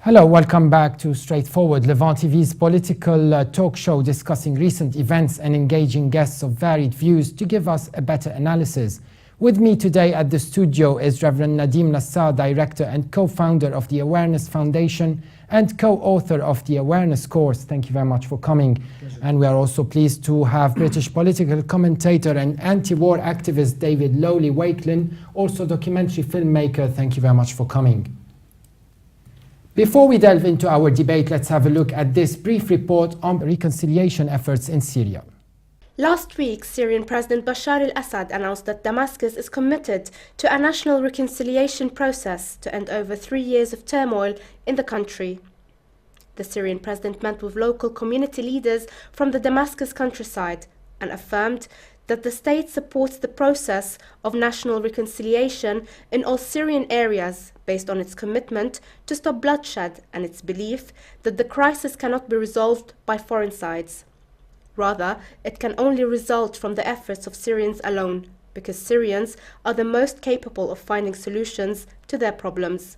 Hello, welcome back to Straightforward, Levant TV's political talk show discussing recent events and engaging guests of varied views to give us a better analysis. With me today at the studio is Reverend Nadim Nassar, Director and co-founder of the Awareness Foundation and co-author of the Awareness course. Thank you very much for coming. Pleasure. And we are also pleased to have British political commentator and anti-war activist David Lowley-Wakelin, also documentary filmmaker. Thank you very much for coming. Before we delve into our debate, let's have a look at this brief report on reconciliation efforts in Syria. Last week, Syrian President Bashar al-Assad announced that Damascus is committed to a national reconciliation process to end over 3 years of turmoil in the country. The Syrian president met with local community leaders from the Damascus countryside and affirmed that the state supports the process of national reconciliation in all Syrian areas based on its commitment to stop bloodshed and its belief that the crisis cannot be resolved by foreign sides. Rather, it can only result from the efforts of Syrians alone, because Syrians are the most capable of finding solutions to their problems.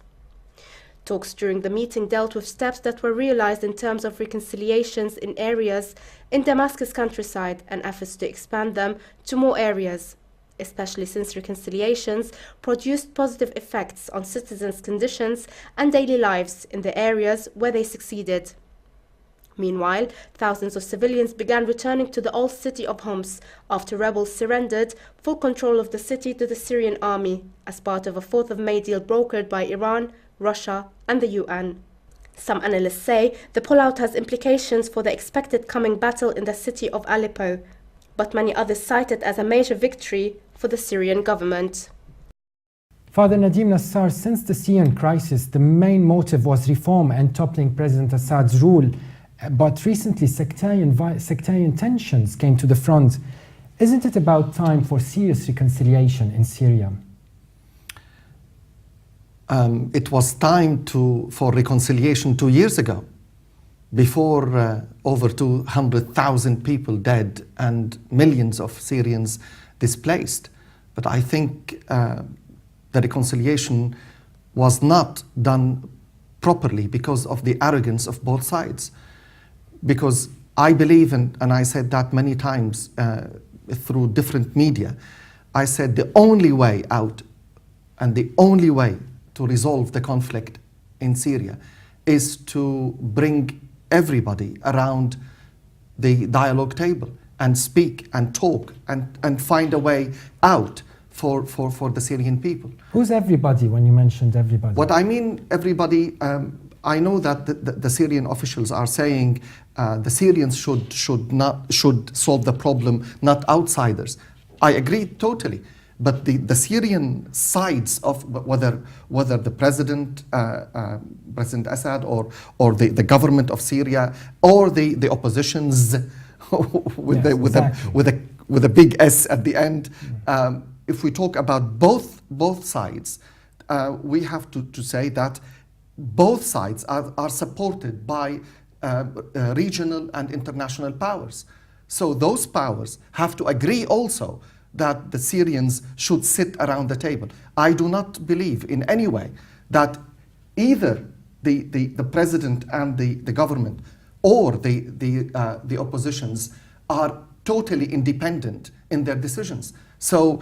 Talks during the meeting dealt with steps that were realized in terms of reconciliations in areas in Damascus countryside and efforts to expand them to more areas, especially since reconciliations produced positive effects on citizens' conditions and daily lives in the areas where they succeeded. Meanwhile, thousands of civilians began returning to the old city of Homs after rebels surrendered full control of the city to the Syrian army as part of a 4th of May deal brokered by Iran, Russia and the UN. Some analysts say the pullout has implications for the expected coming battle in the city of Aleppo, but many others cite it as a major victory for the Syrian government. Father Nadim Nassar, since the Syrian crisis, the main motive was reform and toppling President Assad's rule, but recently sectarian tensions came to the front. Isn't it about time for serious reconciliation in Syria? It was time for reconciliation 2 years ago, before over 200,000 people dead and millions of Syrians displaced. But I think the reconciliation was not done properly because of the arrogance of both sides. Because I believe, and I said that many times through different media, I said the only way out and the only way to resolve the conflict in Syria is to bring everybody around the dialogue table and speak and talk and find a way out for the Syrian people. Who's everybody when you mentioned everybody? What I mean everybody, I know that the Syrian officials are saying the Syrians should solve the problem, not outsiders. I agree totally. But the Syrian sides of whether the President Assad or the government of Syria or the oppositions with a big S at the end, if we talk about both sides, we have to say that both sides are supported by regional and international powers. So those powers have to agree also that the Syrians should sit around the table. I do not believe in any way that either the president and the government or the oppositions are totally independent in their decisions. So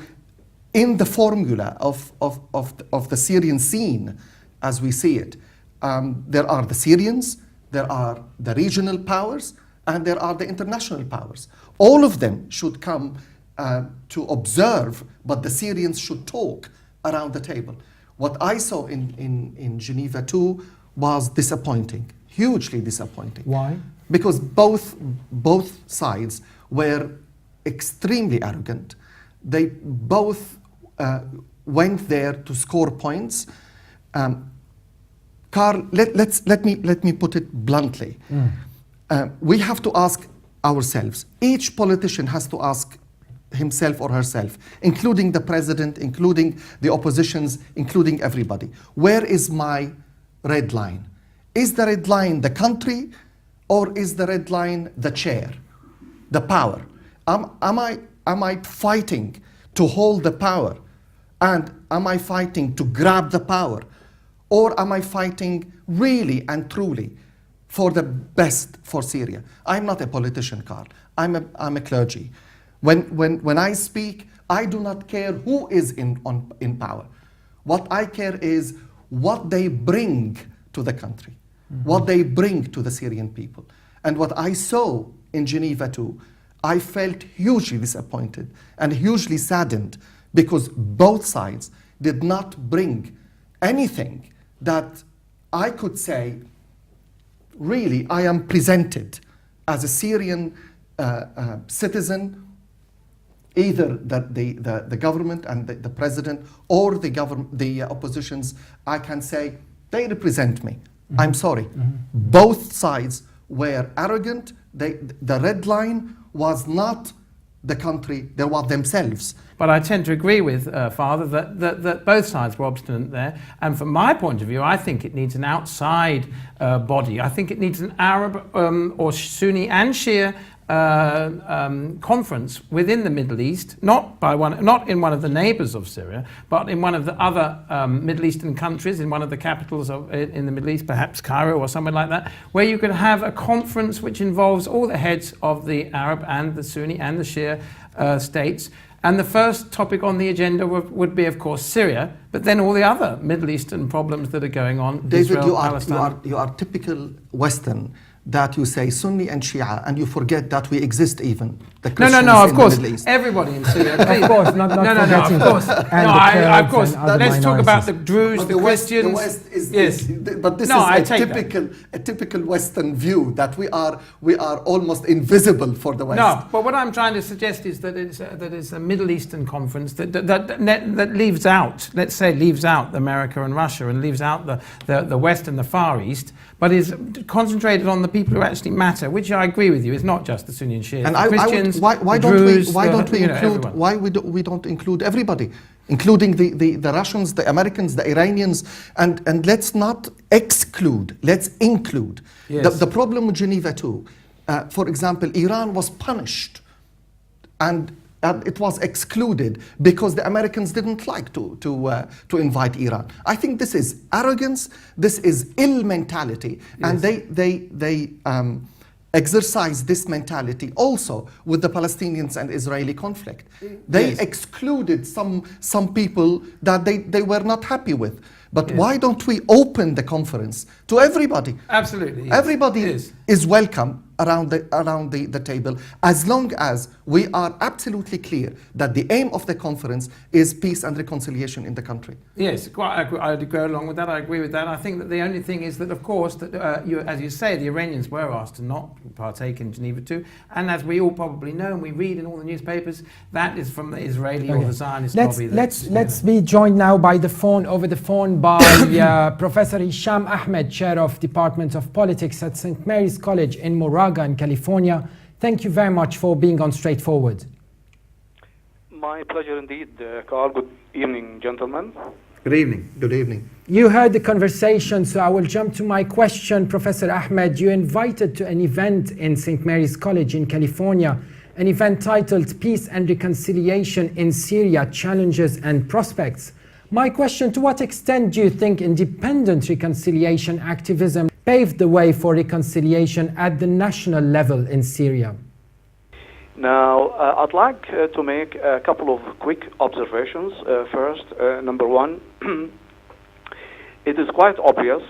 in the formula of the Syrian scene, as we see it, there are the Syrians, there are the regional powers, and there are the international powers. All of them should come to observe, but the Syrians should talk around the table. What I saw in Geneva too was disappointing, hugely disappointing. Why? Because both sides were extremely arrogant. They both went there to score points. Carl, let me put it bluntly. We have to ask ourselves. Each politician has to ask himself or herself, including the president, including the oppositions, including everybody. Where is my red line? Is the red line the country, or is the red line the chair, the power? Am I fighting to hold the power, and am I fighting to grab the power, Or am I fighting really and truly for the best for Syria? I'm not a politician, Carl. I'm a clergy. When I speak, I do not care who is in power. What I care is what they bring to the country, what they bring to the Syrian people. And what I saw in Geneva too, I felt hugely disappointed and hugely saddened because both sides did not bring anything that I could say, really, I am presented as a Syrian citizen, either the government and the president or the oppositions, I can say, they represent me. I'm sorry. Both sides were arrogant. The red line was not the country, they were themselves. But I tend to agree with Father that both sides were obstinate there. And from my point of view, I think it needs an outside body. I think it needs an Arab or Sunni and Shia conference within the Middle East, not in one of the neighbors of Syria, but in one of the other Middle Eastern countries, in one of the capitals in the Middle East, perhaps Cairo or somewhere like that, where you could have a conference which involves all the heads of the Arab and the Sunni and the Shia states. And the first topic on the agenda would be, of course, Syria, but then all the other Middle Eastern problems that are going on. David, Israel, Palestine. you are typical Western, that you say Sunni and Shia, and you forget that we exist even. The Christians No, of in course. the Middle East. Everybody in Syria. Of course, not of course. And of course. Let's talk about the Druze, the Christians. The West is, yes. But this is a typical Western view that we are almost invisible for the West. No, but what I'm trying to suggest is that it's a Middle Eastern conference that leaves out, let's say, leaves out America and Russia and leaves out the West and the Far East, but is concentrated on the people who actually matter, which I agree with you is not just the Sunni and Shia, the Christians, why the Druze, we don't include everybody, including the Russians, the Americans, the Iranians, and let's not exclude, let's include. Yes. The problem with Geneva too, for example, Iran was punished and it was excluded because the Americans didn't like to invite Iran. I think this is arrogance, this is ill mentality, yes. and they exercise this mentality also with the Palestinians and Israeli conflict. They yes. excluded some people that they were not happy with. But yes. why don't we open the conference to everybody? Absolutely. Yes. Everybody yes. is welcome around the table, as long as we are absolutely clear that the aim of the conference is peace and reconciliation in the country. Yes, I'd go along with that. I agree with that. I think that the only thing is that, of course, that as you say, the Iranians were asked to not partake in Geneva too, and as we all probably know, and we read in all the newspapers, that is from the Israeli or the Zionist lobby. Let's be joined now over the phone by Professor Hisham Ahmed, Chair of Department of Politics at St. Mary's College in Moraga in California. Thank you very much for being on Straightforward. My pleasure indeed, Carl. Good evening, gentlemen. Good evening. Good evening. You heard the conversation, so I will jump to my question. Professor Ahmed, you invited to an event in St. Mary's College in California, an event titled Peace and Reconciliation in Syria, Challenges and Prospects. My question, to what extent do you think independent reconciliation activism paved the way for reconciliation at the national level in Syria? Now, I'd like to make a couple of quick observations. First, number one, it is quite obvious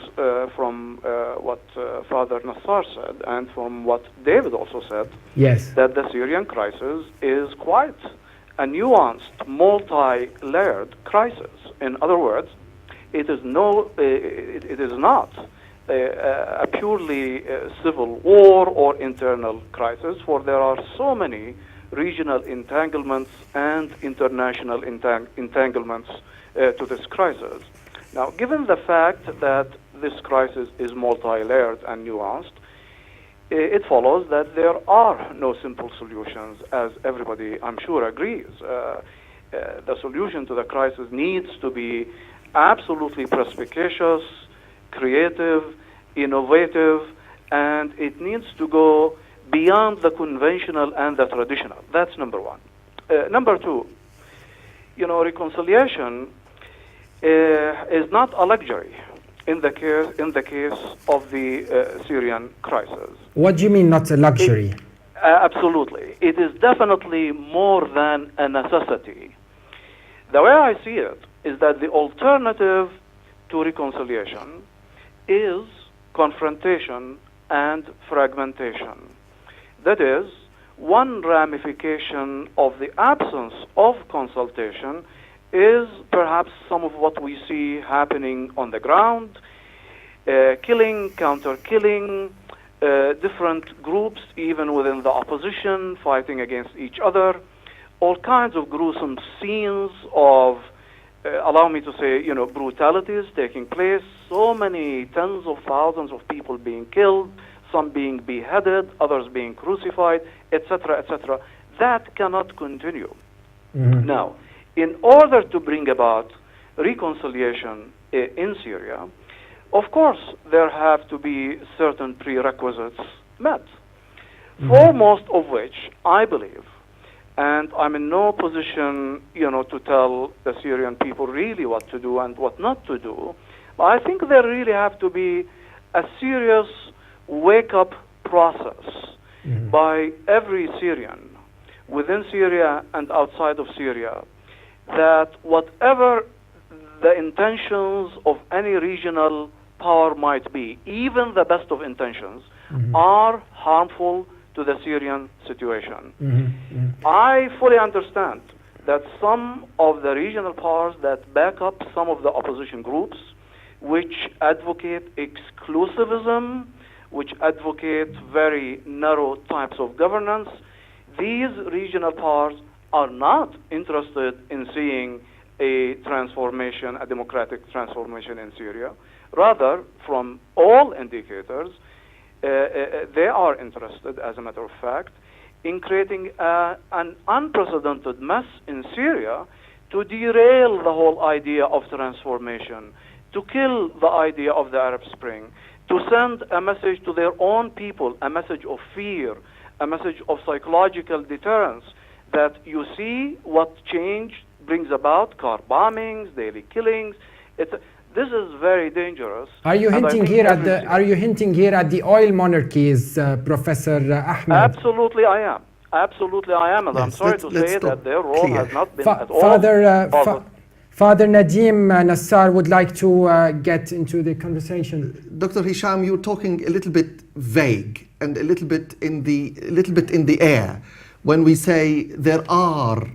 from what Father Nassar said and from what David also said, yes, that the Syrian crisis is quite a nuanced, multi-layered crisis. In other words, it is not a purely civil war or internal crisis, for there are so many regional entanglements and international entanglements to this crisis. Now, given the fact that this crisis is multi-layered and nuanced, it follows that there are no simple solutions, as everybody, I'm sure, agrees. The solution to the crisis needs to be absolutely perspicacious, creative, innovative, and it needs to go beyond the conventional and the traditional. That's number one. Number two, reconciliation is not a luxury. in the case of the Syrian crisis. What do you mean not a luxury? Absolutely. It is definitely more than a necessity. The way I see it is that the alternative to reconciliation is confrontation and fragmentation. That is, one ramification of the absence of consultation is perhaps some of what we see happening on the ground, killing, counter-killing, different groups, even within the opposition, fighting against each other, all kinds of gruesome scenes of, allow me to say, brutalities taking place, so many tens of thousands of people being killed, some being beheaded, others being crucified, etc., etc. That cannot continue. Mm-hmm. Now, in order to bring about reconciliation in Syria, of course, there have to be certain prerequisites met, foremost of which, I believe, and I'm in no position, to tell the Syrian people really what to do and what not to do, but I think there really have to be a serious wake-up process by every Syrian within Syria and outside of Syria, that whatever the intentions of any regional power might be, even the best of intentions, are harmful to the Syrian situation. I fully understand that some of the regional powers that back up some of the opposition groups, which advocate exclusivism, which advocate very narrow types of governance, these regional powers are not interested in seeing a transformation, a democratic transformation in Syria. Rather, from all indicators, they are interested, as a matter of fact, in creating an unprecedented mess in Syria to derail the whole idea of transformation, to kill the idea of the Arab Spring, to send a message to their own people, a message of fear, a message of psychological deterrence, that you see what change brings about, car bombings, daily killings. This is very dangerous. Are you hinting here at the oil monarchies, Professor Ahmed? Absolutely, I am. Absolutely, I am, and I'm sorry to say that their role has not been at all. Father Nadim Nassar would like to get into the conversation. Dr. Hisham, you're talking a little bit vague and a little bit in the air when we say there are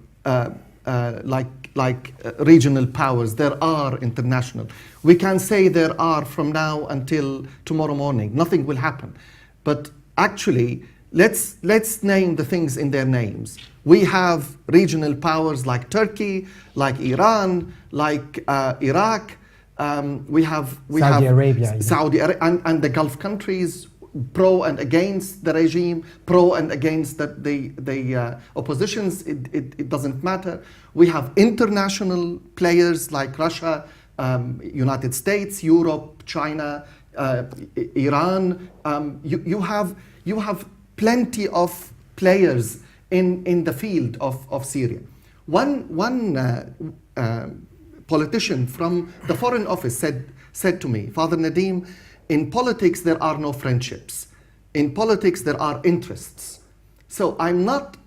regional powers, there are international. We can say there are from now until tomorrow morning. Nothing will happen. But actually, let's name the things in their names. We have regional powers like Turkey, like Iran, like Iraq. We have Saudi Arabia, Saudi Arabia and the Gulf countries, pro and against the regime, pro and against the oppositions. It doesn't matter. We have international players like Russia, United States, Europe, China, Iran. You have plenty of players in the field of Syria. One politician from the Foreign Office said to me, Father Nadim, in politics there are no friendships. In politics there are interests. So I'm not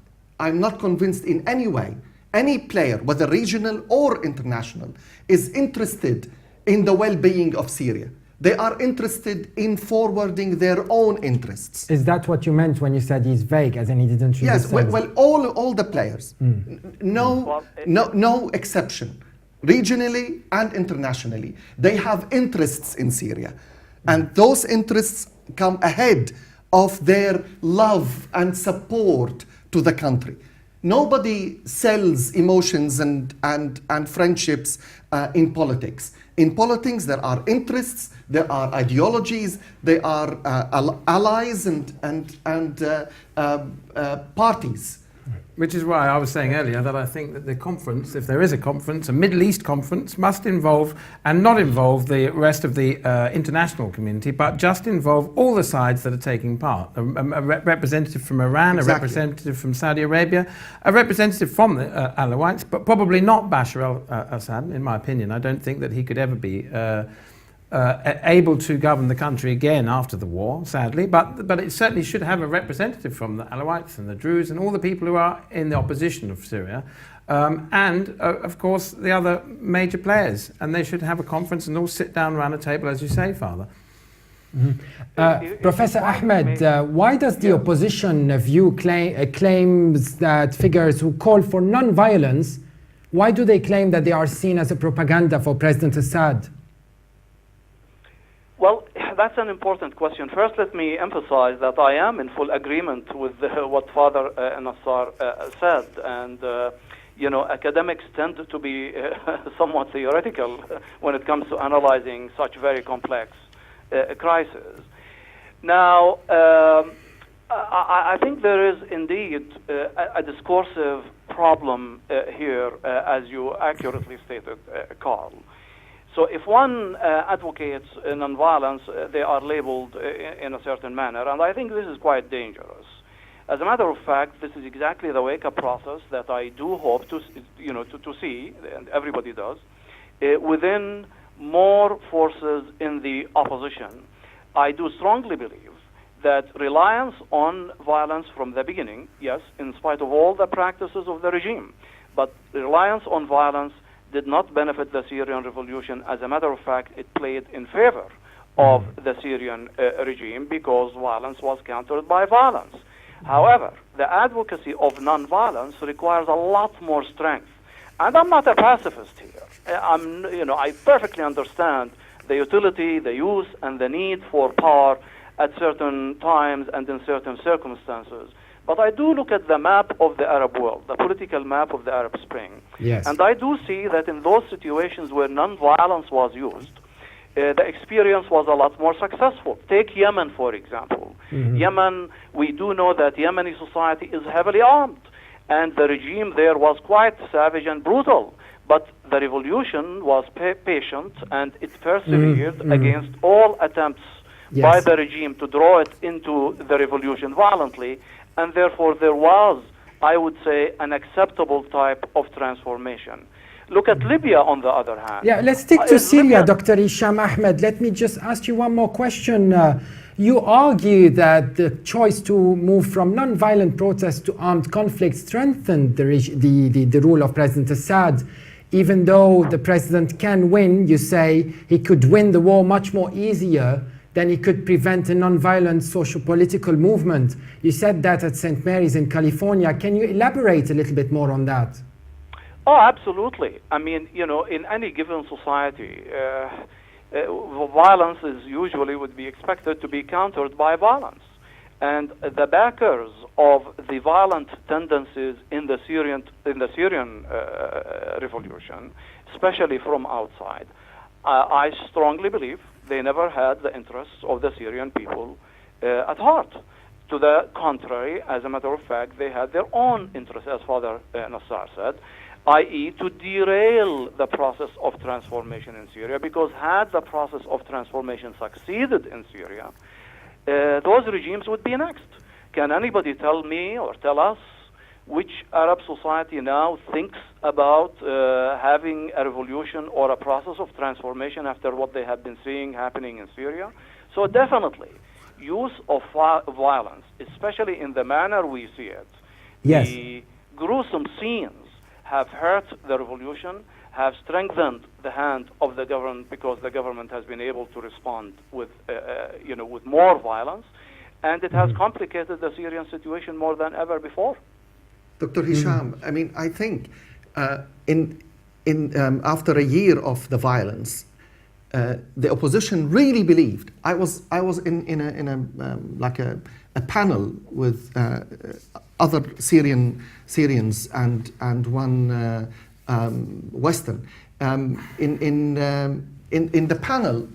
convinced in any way any player, whether regional or international, is interested in the well-being of Syria. They are interested in forwarding their own interests. Is that what you meant when you said he's vague, as in he didn't really Yes, say? well, all the players, no exception, regionally and internationally, they have interests in Syria, and those interests come ahead of their love and support to the country. Nobody sells emotions and friendships in politics. In politics, there are interests, there are ideologies, there are allies and parties. Which is why I was saying earlier that I think that the conference, if there is a conference, a Middle East conference, must involve and not involve the rest of the international community, but just involve all the sides that are taking part. A representative from Iran, Exactly. A representative from Saudi Arabia, a representative from the Alawites, but probably not Bashar al-Assad, in my opinion. I don't think that he could ever be able to govern the country again after the war, sadly, but it certainly should have a representative from the Alawites and the Druze and all the people who are in the opposition of Syria, and of course the other major players, and they should have a conference and all sit down around a table, as you say, Father. Professor Ahmed, why does the opposition view claims that figures who call for non-violence, why do they claim that they are seen as a propaganda for President Assad? Well, that's an important question. First, let me emphasize that I am in full agreement with what Father Nassar said, and academics tend to be somewhat theoretical when it comes to analyzing such very complex crisis. Now, I think there is indeed a discursive problem here, as you accurately stated, Carl. So if one advocates nonviolence, they are labeled in a certain manner, and I think this is quite dangerous. As a matter of fact, this is exactly the wake-up process that I do hope to see, and everybody does, within more forces in the opposition. I do strongly believe that reliance on violence from the beginning, yes, in spite of all the practices of the regime, but reliance on violence did not benefit the Syrian revolution. As a matter of fact, it played in favor of the Syrian regime because violence was countered by violence. However, the advocacy of non-violence requires a lot more strength. And I'm not a pacifist here. I perfectly understand the utility, the use, and the need for power at certain times and in certain circumstances. But I do look at the map of the Arab world, the political map of the Arab Spring. Yes. And I do see that in those situations where non-violence was used, the experience was a lot more successful. Take Yemen, for example. Yemen, we do know that Yemeni society is heavily armed, and the regime there was quite savage and brutal. But the revolution was patient, and it persevered against all attempts by the regime to draw it into the revolution violently, and therefore there was, I would say, an acceptable type of transformation. Look at Libya, on the other hand. Yeah, let's stick to Syria, Dr. Hisham Ahmed. Let me just ask you one more question. You argue that the choice to move from non-violent protests to armed conflict strengthened the rule of President Assad. Even though the president can win, you say he could win the war much more easier than he could prevent a non-violent socio-political movement. You said that at St. Mary's in California. Can you elaborate a little bit more on that? Oh, absolutely. I mean, in any given society, violence is usually would be expected to be countered by violence. And the backers of the violent tendencies in the Syrian revolution, especially from outside, I strongly believe they never had the interests of the Syrian people at heart. To the contrary, as a matter of fact, they had their own interests, as Father Nassar said, i.e. to derail the process of transformation in Syria, because had the process of transformation succeeded in Syria, those regimes would be next. Can anybody tell me or tell us which Arab society now thinks about having a revolution or a process of transformation after what they have been seeing happening in Syria? So definitely, use of violence, especially in the manner we see it, the gruesome scenes have hurt the revolution, have strengthened the hand of the government because the government has been able to respond with more violence, and it has complicated the Syrian situation more than ever before. Dr. Hisham, I mean, I think after a year of the violence, the opposition really believed. I was in a panel with other Syrians and one Western. In the panel,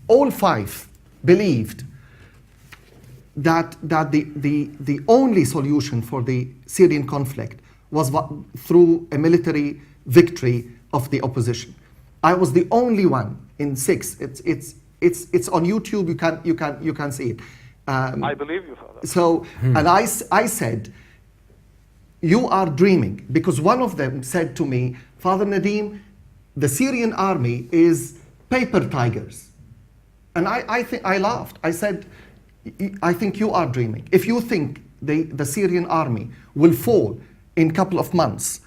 all five believed that the only solution for the Syrian conflict was through a military victory of the opposition. I was the only one in six. It's on YouTube. You can see it. I believe you, Father. So, and I said, you are dreaming, because one of them said to me, Father Nadim, the Syrian army is paper tigers. And I laughed. I said, I think you are dreaming. If you think the Syrian army will fall in a couple of months,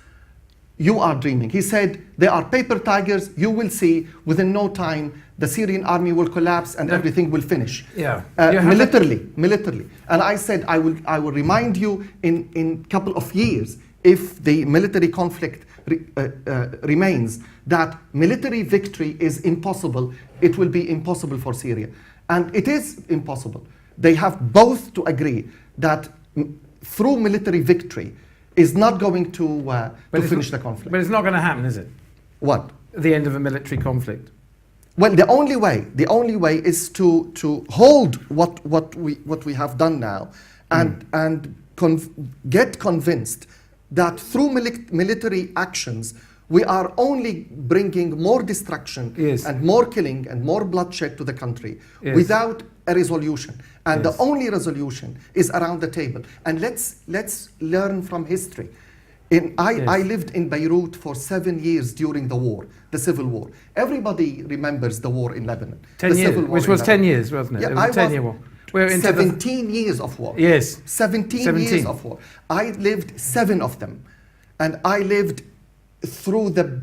you are dreaming. He said, they are paper tigers. You will see within no time the Syrian army will collapse and everything will finish. Yeah. Militarily. And I said, I will remind you in a couple of years, if the military conflict remains, that military victory is impossible. It will be impossible for Syria. And it is impossible. They have both to agree that through military victory is not going to finish the conflict. But it's not going to happen, is it? What? The end of a military conflict. Well, the only way is to hold what we have done now, and get convinced that through military actions we are only bringing more destruction and more killing and more bloodshed to the country without a resolution. And the only resolution is around the table. And let's learn from history. I lived in Beirut for 7 years during the war, the civil war. Everybody remembers the war in Lebanon. 10 years, which was 10 years, wasn't it? Yeah, it was a 10-year war. We're into 17 years of war. Yes. 17 years of war. I lived 7 of them. And I lived through the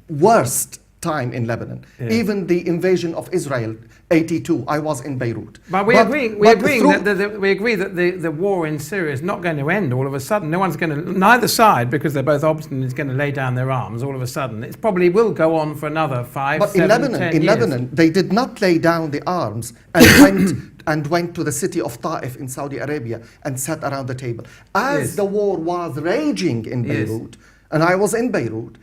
worst time in Lebanon. Even the invasion of Israel, 82, I was in Beirut. But we agree that the war in Syria is not going to end all of a sudden. No one's going to, neither side, because they're both obstinate, is going to lay down their arms all of a sudden. It probably will go on for another 5, 7, 10 years. Lebanon, they did not lay down the arms and went to the city of Ta'if in Saudi Arabia and sat around the table. As the war was raging in Beirut, and I was in Beirut.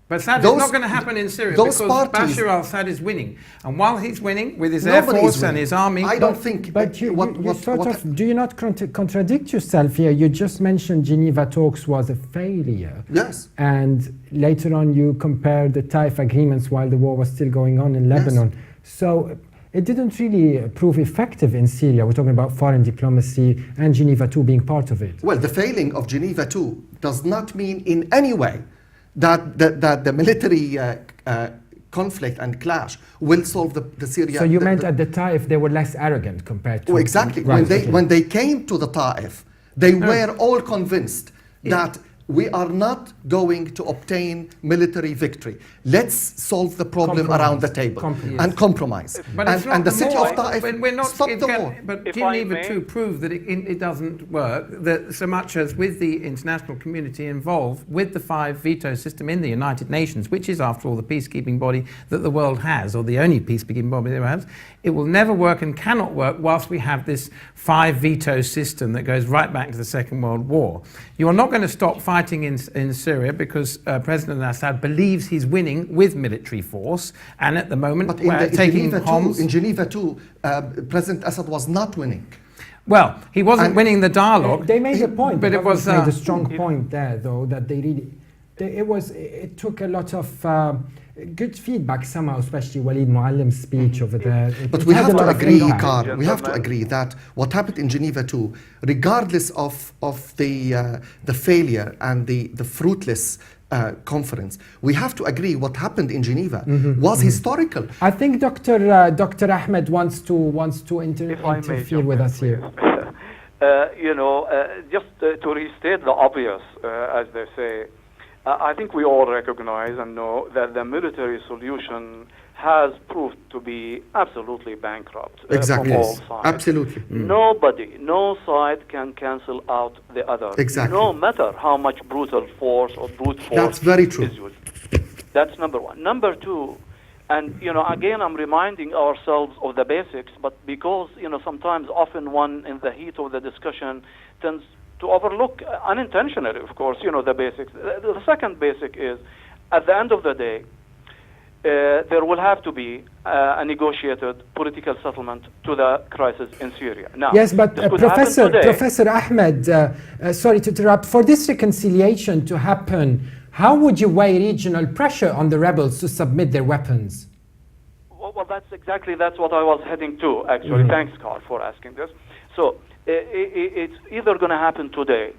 But sadly, it's not going to happen in Syria because Bashar al-Assad is winning. And while he's winning with his air force and his army... I don't think... But do you not contradict yourself here? You just mentioned Geneva talks was a failure. Yes. And later on you compared the Taif agreements while the war was still going on in Lebanon. Yes. So it didn't really prove effective in Syria. We're talking about foreign diplomacy and Geneva II being part of it. Well, the failing of Geneva II does not mean in any way that the military conflict and clash will solve the Syria. So you meant at the Taif they were less arrogant compared to... Oh, exactly. Right. When they came to the Taif, they were all convinced that we are not going to obtain military victory. Let's solve the problem around the table and compromise. But and the city of Ta'if stopped the war. But Geneva II proved that it doesn't work, that so much as with the international community involved, with the 5 veto system in the United Nations, which is after all the peacekeeping body that the world has, or the only peacekeeping body that has, it will never work and cannot work whilst we have this 5 veto system that goes right back to the Second World War. You are not going to stop fighting in Syria because President Assad believes he's winning with military force, and at the moment in Geneva too, President Assad was not winning. Well, he wasn't winning the dialogue. They made a point, but it was made a strong point there, though, that they really. It took a lot of good feedback somehow, especially Walid Muallim's speech over there. But we have to agree, Carl, we have to agree that what happened in Geneva too, regardless of the failure and the fruitless conference, we have to agree what happened in Geneva was historical. I think Dr. Ahmed wants to interfere with us here. Just to restate the obvious, as they say, I think we all recognize and know that the military solution has proved to be absolutely bankrupt from all sides. Absolutely. Nobody, no side can cancel out the other. Exactly. No matter how much brutal force or brute force That's very true. is used. That's number one. Number two, and again, I'm reminding ourselves of the basics, but because sometimes, often one in the heat of the discussion tends to overlook, unintentionally, of course, the basics. The second basic is, at the end of the day, there will have to be a negotiated political settlement to the crisis in Syria. Now, yes, but Professor Ahmed, sorry to interrupt, for this reconciliation to happen, how would you weigh regional pressure on the rebels to submit their weapons? Well, that's what I was heading to, actually. Thanks, Carl, for asking this. So, it's either going to happen today,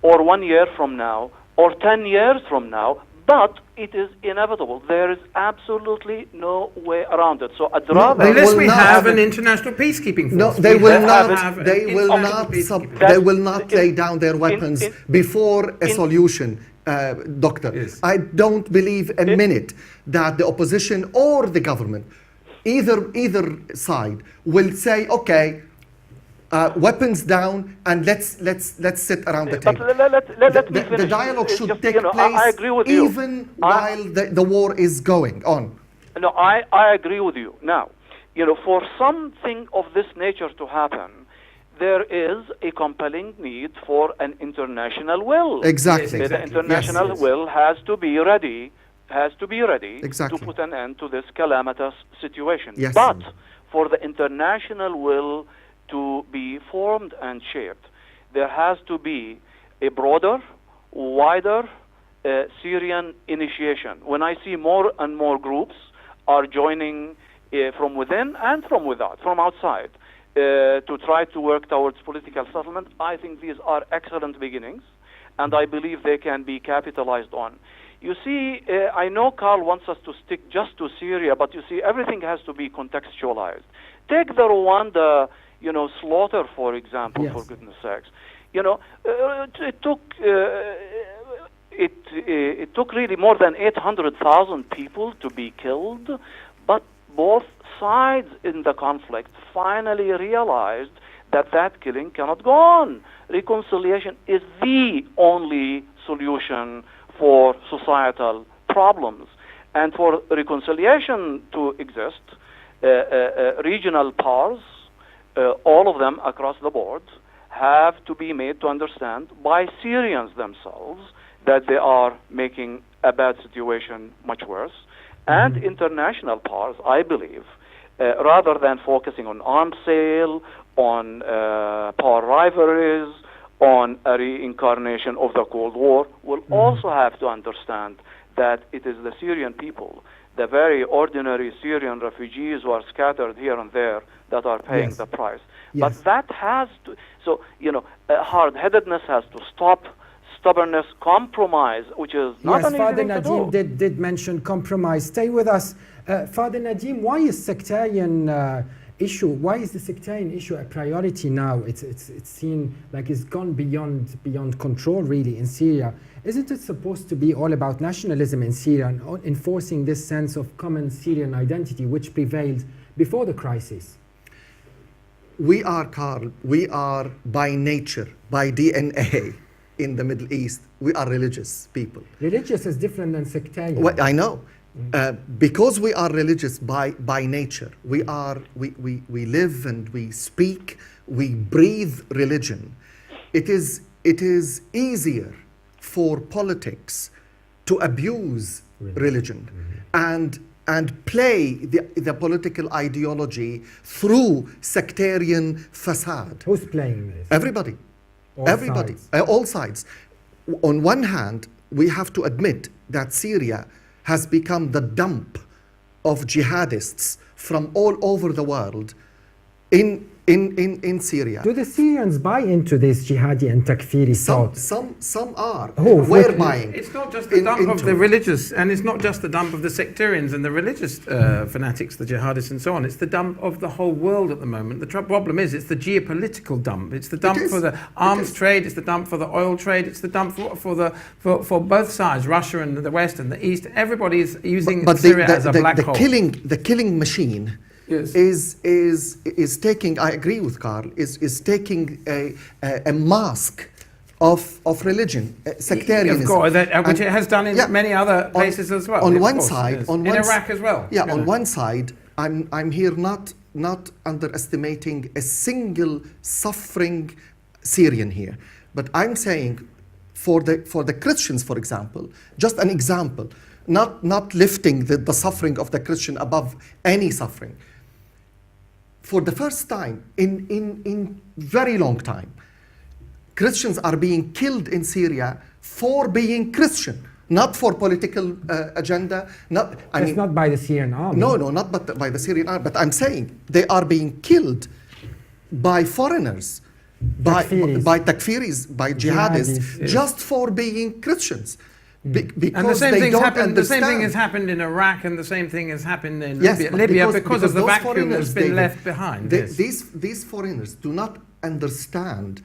or 1 year from now, or 10 years from now, But it is inevitable. There is absolutely no way around it. So I'd rather... Unless will we not have have an it. international peacekeeping force. No, they will have not. it. They will not. They will not lay down their weapons before a solution, Doctor. Yes. I don't believe a minute that the opposition or the government, either side, will say, okay, weapons down, and let's sit around the table. But let me finish. The dialogue should Just, take you know, place I agree with you. even while the war is going on. No, I agree with you. Now, you know, for something of this nature to happen, there is a compelling need for an international will. Exactly. The international will has to be ready, Exactly. to put an end to this calamitous situation. Yes. But for the international will to be formed and shaped, there has to be a broader, wider Syrian initiation. When I see more and more groups are joining from within and from without, from outside, to try to work towards political settlement, I think these are excellent beginnings, and I believe they can be capitalized on. You see, I know Carl wants us to stick just to Syria, but you see, everything has to be contextualized. Take the Rwanda, you know, slaughter, for example, Yes. for goodness sakes. You know, it took really more than 800,000 people to be killed, but both sides in the conflict finally realized that that killing cannot go on. Reconciliation is the only solution for societal problems. And for reconciliation to exist, regional powers, all of them across the board, have to be made to understand by Syrians themselves that they are making a bad situation much worse. And international powers, I believe, rather than focusing on arms sale, on power rivalries, on a reincarnation of the Cold War, will also have to understand that it is the Syrian people, the very ordinary Syrian refugees who are scattered here and there, that are paying Yes. the price. Yes. But that has to, so, you know, hard-headedness has to stop, stubbornness, compromise, which is not Yes, an easy Father thing to Nadim do. did mention compromise. Stay with us. Father Nadim, why is sectarian why is the sectarian issue a priority now? It's seen like it's gone beyond control really in Syria. Isn't it supposed to be all about nationalism in Syria and enforcing this sense of common Syrian identity which prevailed before the crisis? We are, Carl, we are by nature, by DNA in the Middle East, we are religious people. Religious is different than sectarian. Well, I know. Because we are religious by nature, we live and we speak, we breathe religion. It is easier for politics to abuse religion and play the political ideology through sectarian facade. Who's playing this? Everybody. All Everybody. sides. All sides. On one hand, we have to admit that Syria has become the dump of jihadists from all over the world in Syria. Do the Syrians buy into this jihadi and takfiri thought? Some are. Who? We're What- buying. It's not just the dump of into the it. religious, and it's not just the dump of the sectarians and the religious fanatics, the jihadists and so on. It's the dump of the whole world at the moment. The problem is it's the geopolitical dump. It's the dump is. for the It arms is. trade. It's the dump for the oil trade. It's the dump for both sides, Russia and the West and the East. Everybody is using But Syria as a black hole. the killing machine Yes. is taking, I agree with Carl, is taking a mask of religion, sectarianism. Of course, which And- it has done in yeah, many other on- places as well. On of one course, side, yes. on in one Iraq as well. Yeah, you on know. one side, I'm here not underestimating a single suffering Syrian here, but I'm saying for the Christians, for example, just an example, not lifting the suffering of the Christian above any suffering. For the first time in very long time, Christians are being killed in Syria for being Christian, not for political agenda. It's not by the Syrian army. No, not by the Syrian army. But I'm saying they are being killed by foreigners, by Takfiris. takfiris, by jihadists, Jihadis, yes. just for being Christians. Because And the same they thing's don't happened. The same thing understand. has happened in Iraq, and the same thing has happened in Yes, Libya, but because of the those vacuum that's foreigners, been David, left behind. Yes. These foreigners do not understand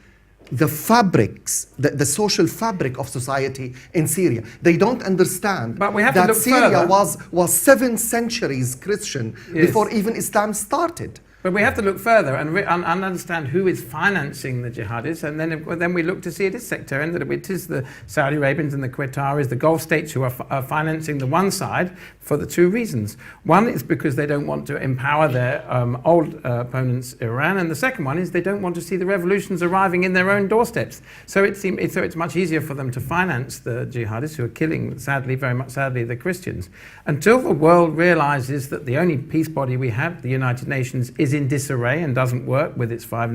the fabrics, the social fabric of society in Syria. They don't understand But we have to that look Syria further. was 7 centuries Christian Yes. before even Islam started. But we have to look further and understand who is financing the jihadists, and then we look to see it is sectarian, that it is the Saudi Arabians and the Qataris, the Gulf states who are financing the one side for the two reasons. One is because they don't want to empower their old opponents, Iran, and the second one is they don't want to see the revolutions arriving in their own doorsteps. So it's much easier for them to finance the jihadists who are killing, sadly, very much sadly, the Christians. Until the world realizes that the only peace body we have, the United Nations, is in disarray and doesn't work with its five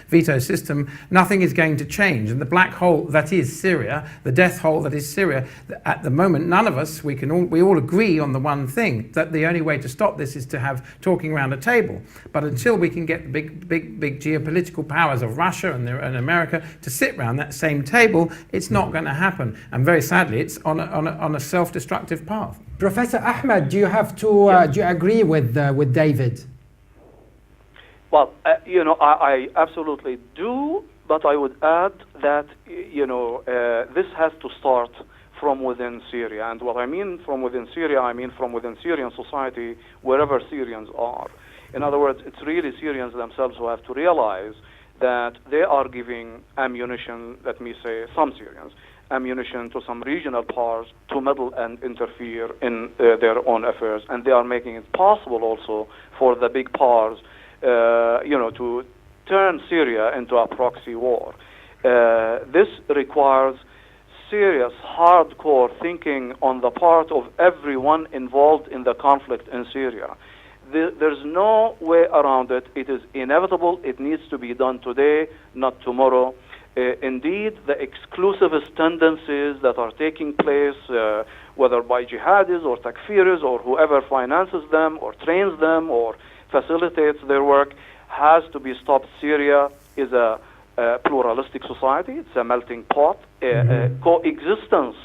veto system, nothing is going to change. And the black hole that is Syria, the death hole that is Syria, at the moment, none of us, we all agree on the one thing, that the only way to stop this is to have talking around a table. But until we can get the big geopolitical powers of Russia and America to sit around that same table, it's not going to happen. And very sadly, it's on a self-destructive path. Professor Ahmed, do you agree with David? Well, I absolutely do, but I would add that, this has to start from within Syria. And what I mean from within Syria, I mean from within Syrian society, wherever Syrians are. In other words, it's really Syrians themselves who have to realize that they are giving ammunition, let me say, some Syrians, ammunition to some regional powers to meddle and interfere in their own affairs. And they are making it possible also for the big powers to turn Syria into a proxy war. This requires serious, hardcore thinking on the part of everyone involved in the conflict in Syria. There's no way around it. It is inevitable. It needs to be done today, not tomorrow. Indeed, the exclusivist tendencies that are taking place, whether by jihadis or takfiris or whoever finances them or trains them or facilitates their work, has to be stopped. Syria is a pluralistic society. It's a melting pot. Coexistence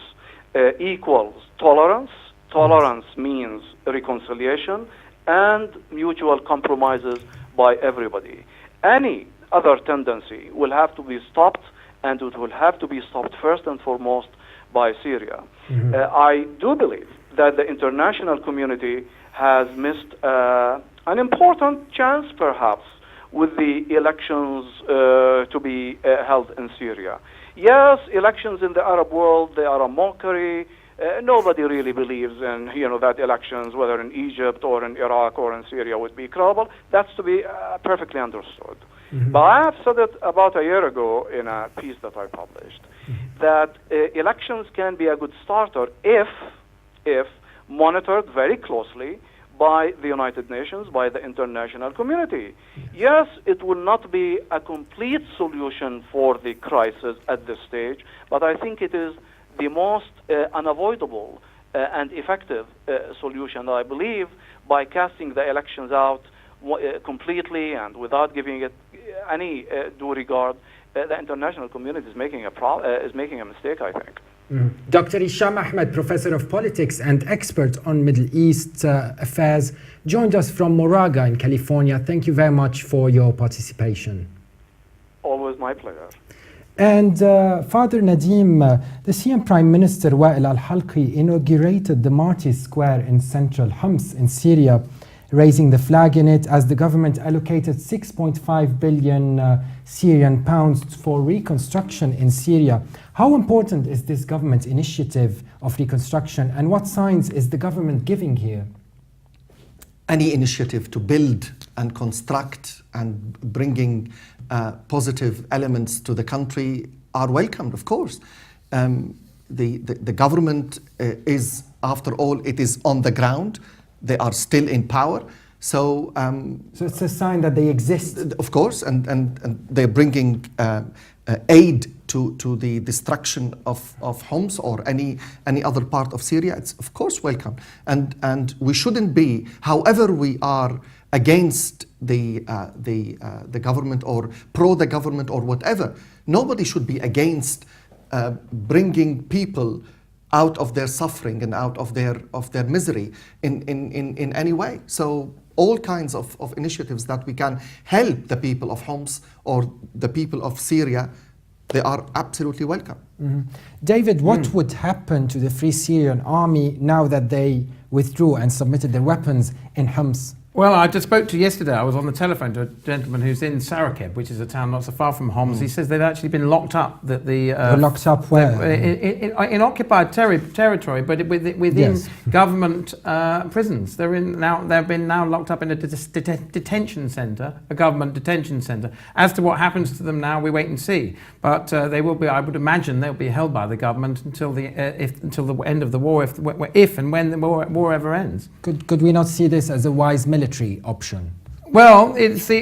equals tolerance. Tolerance means reconciliation and mutual compromises by everybody. Any other tendency will have to be stopped, and it will have to be stopped first and foremost by Syria. I do believe that the international community has missed an important chance, perhaps, with the elections to be held in Syria. Yes, elections in the Arab world, they are a mockery. Nobody really believes in, that elections, whether in Egypt or in Iraq or in Syria, would be credible. That's to be perfectly understood. But I have said it about a year ago in a piece that I published, that elections can be a good starter if monitored very closely by the United Nations, by the international community. Yes, it will not be a complete solution for the crisis at this stage, but I think it is the most unavoidable and effective solution. I believe by casting the elections out completely and without giving it any due regard, the international community is making a mistake, I think. Dr. Hisham Ahmed, Professor of Politics and expert on Middle East affairs, joined us from Moraga in California. Thank you very much for your participation. Always my pleasure. And Father Nadim, the Syrian Prime Minister Wael al-Halqi inaugurated the Martyrs Square in central Homs in Syria, raising the flag in it as the government allocated 6.5 billion Syrian pounds for reconstruction in Syria. How important is this government initiative of reconstruction, and what signs is the government giving here? Any initiative to build and construct and bringing positive elements to the country are welcomed, of course. The government is, after all, it is on the ground. They are still in power. So it's a sign that they exist. Of course, and they're bringing aid to the destruction of Homs or any other part of Syria. It's of course welcome. And we shouldn't be, however we are against the government or pro the government or whatever, nobody should be against bringing people out of their suffering and out of their misery in any way. So all kinds of initiatives that we can help the people of Homs or the people of Syria, they are absolutely welcome. Mm-hmm. David, what would happen to the Free Syrian Army now that they withdrew and submitted their weapons in Homs? Well, I just spoke to yesterday. I was on the telephone to a gentleman who's in Sarakeb, which is a town not so far from Homs. He says they've actually been locked up. Locked up where? In occupied territory, but within government prisons. They've been now locked up in a detention centre, a government detention centre. As to what happens to them now, we wait and see. But they will be. I would imagine they'll be held by the government until the end of the war, if and when the war ever ends. Could we not see this as a wise military option? Well,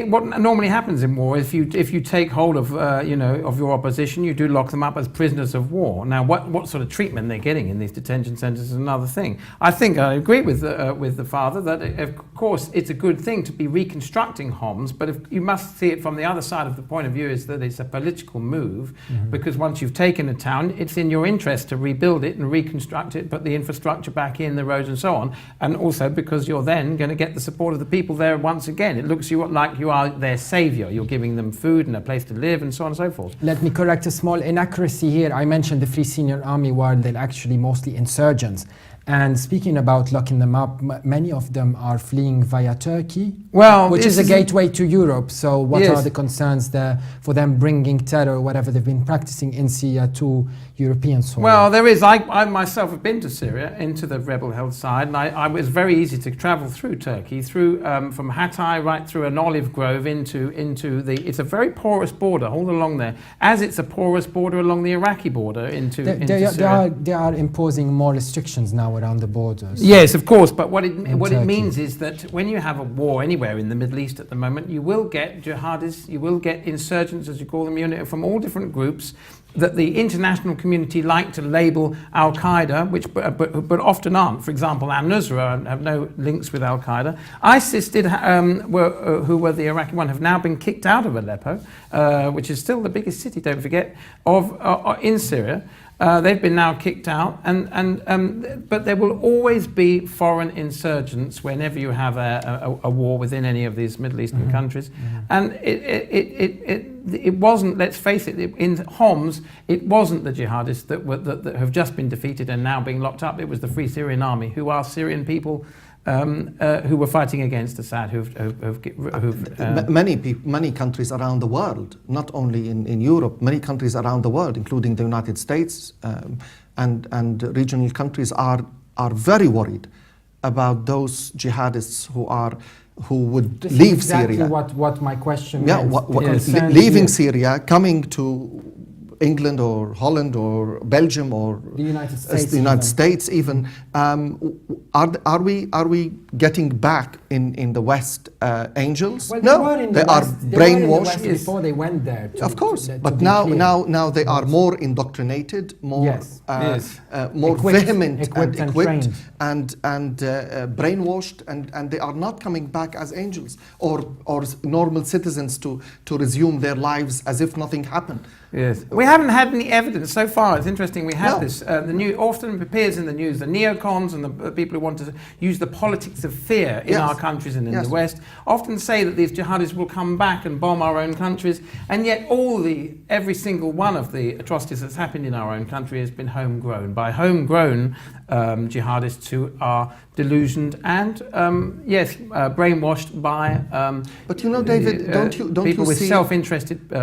what normally happens in war is if you take hold of of your opposition, you do lock them up as prisoners of war. Now, what sort of treatment they're getting in these detention centres is another thing. I think I agree with the father that of course it's a good thing to be reconstructing Homs, but if you must see it from the other side of the point of view is that it's a political move, because once you've taken a town, it's in your interest to rebuild it and reconstruct it, put the infrastructure back in, the roads and so on, and also because you're then going to get the support of the people there once again. It looks like you are their saviour. You're giving them food and a place to live and so on and so forth. Let me correct a small inaccuracy here. I mentioned the Free Syrian Army while they're actually mostly insurgents. And speaking about locking them up, many of them are fleeing via Turkey, which is a gateway to Europe. So what are the concerns there for them bringing terror, whatever they've been practicing in Syria, to European soil? Well, there is. I myself have been to Syria, into the rebel-held side, and I was very easy to travel through Turkey, from Hatay right through an olive grove into the. It's a very porous border all along there, as it's a porous border along the Iraqi border into Syria. They are imposing more restrictions now around the borders. Yes, of course, but what it means is that when you have a war anywhere in the Middle East at the moment, you will get jihadis, you will get insurgents, as you call them, from all different groups that the international community like to label Al-Qaeda, which but often aren't. For example, Al-Nusra have no links with Al-Qaeda. ISIS who were the Iraqi one, have now been kicked out of Aleppo, which is still the biggest city, don't forget, in Syria. They've been now kicked out, but there will always be foreign insurgents whenever you have a war within any of these Middle Eastern countries. And it wasn't, let's face it, in Homs, it wasn't the jihadists that have just been defeated and now being locked up. It was the Free Syrian Army, who are Syrian people who were fighting against Assad, many countries around the world, not only in Europe, many countries around the world, including the United States and regional countries, are very worried about those jihadists who would leave exactly Syria. What my question leaving Syria, coming to England or Holland or Belgium or the United States even. Are we getting back in the West angels? Well, no, they are brainwashed before they went there. Of course, but now they are more indoctrinated, more more vehement and equipped and brainwashed, and they are not coming back as angels or normal citizens to resume their lives as if nothing happened. Yes, we haven't had any evidence so far. It's interesting. We have this. The new often appears in the news. The neocons and the people who want to use the politics of fear in our countries and in the West often say that these jihadis will come back and bomb our own countries, and yet every single one of the atrocities that's happened in our own country has been homegrown by homegrown jihadists who are delusioned and brainwashed by. But David, don't you people with see self-interested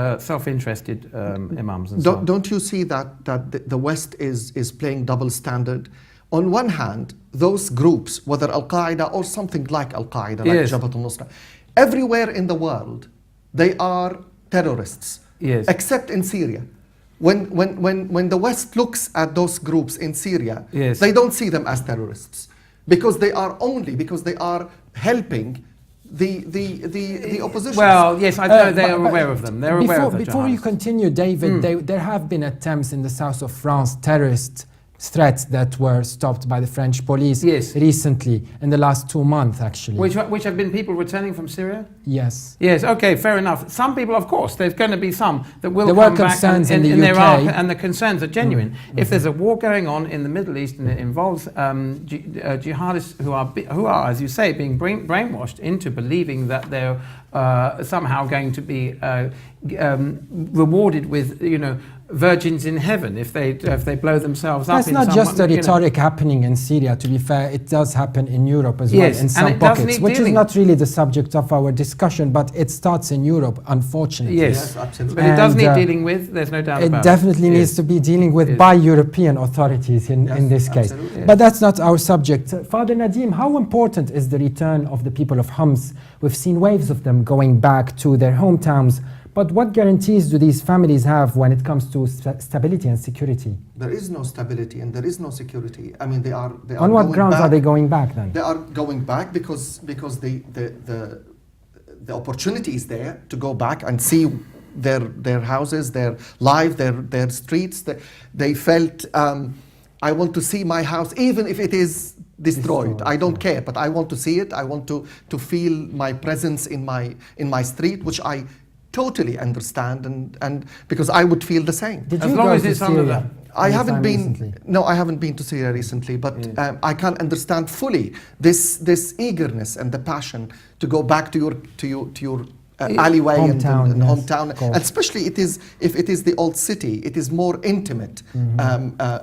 imams and so on. Don't you see that the West is playing double standard? On one hand, those groups, whether Al-Qaeda or something like Al-Qaeda, like Jabhat al-Nusra, everywhere in the world, they are terrorists, except in Syria. When the West looks at those groups in Syria, they don't see them as terrorists because they are helping the opposition. Well, yes, I know they are aware of them. They're aware of them. Before you continue, David, there have been attempts in the south of France, terrorists threats that were stopped by the French police Yes. recently, in the last 2 months actually. Which have been people returning from Syria? Yes. Yes, okay, fair enough. Some people, of course, there's going to be some that will There were come back concerns and in the there UK. are, and the concerns are genuine. If there's a war going on in the Middle East and it involves jihadists who are, as you say, being brainwashed into believing that they're somehow going to be rewarded with, virgins in heaven if they blow themselves up. That's in not some, just a rhetoric happening in Syria, to be fair. It does happen in Europe as well, Yes, in and some it does pockets, need which is dealing. not really the subject of our discussion, but it starts in Europe, unfortunately. Yes, Yes, absolutely. but it does And, need dealing with. There's no doubt It about definitely it. needs to be dealing with Yes. by European authorities in this case. absolutely. Yes. But that's not our subject. Father Nadim, how important is the return of the people of Homs? We've seen waves of them going back to their hometowns. But what guarantees do these families have when it comes to stability and security? There is no stability and there is no security. I mean, they are On what going grounds back. are they going back then? They are going back because the opportunity is there to go back and see their houses, their life, their streets. They felt, I want to see my house, even if it is destroyed. I don't care, but I want to see it. I want to feel my presence in my street, which I totally understand, and because I would feel the same. Did As you long go as to it's under Syria I any haven't time been. recently? No, I haven't been to Syria recently, but I can understand fully this eagerness and the passion to go back to your alleyway Hometown, and yes, hometown, of course. and especially if it is the old city, it is more intimate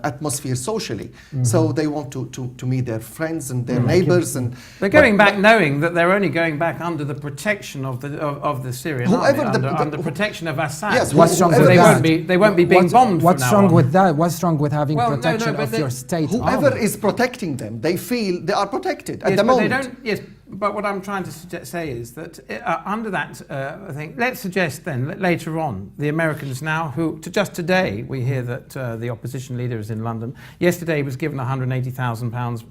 atmosphere socially. So they want to meet their friends and their neighbors, and They're going back knowing that they're only going back under the protection of the Syrian Whoever army, the- under protection of Assad. Yes, What's wrong so with they that? won't be being bombed. What's from now wrong on. with that? What's wrong with having Well, no, protection but of they- your state whoever army? is protecting them, they feel they are protected at Yes, the but moment. they don't. Yes, but what I'm trying to say is that under that thing, let's suggest then that later on the Americans now, just today we hear that the opposition leader is in London. Yesterday he was given $180,000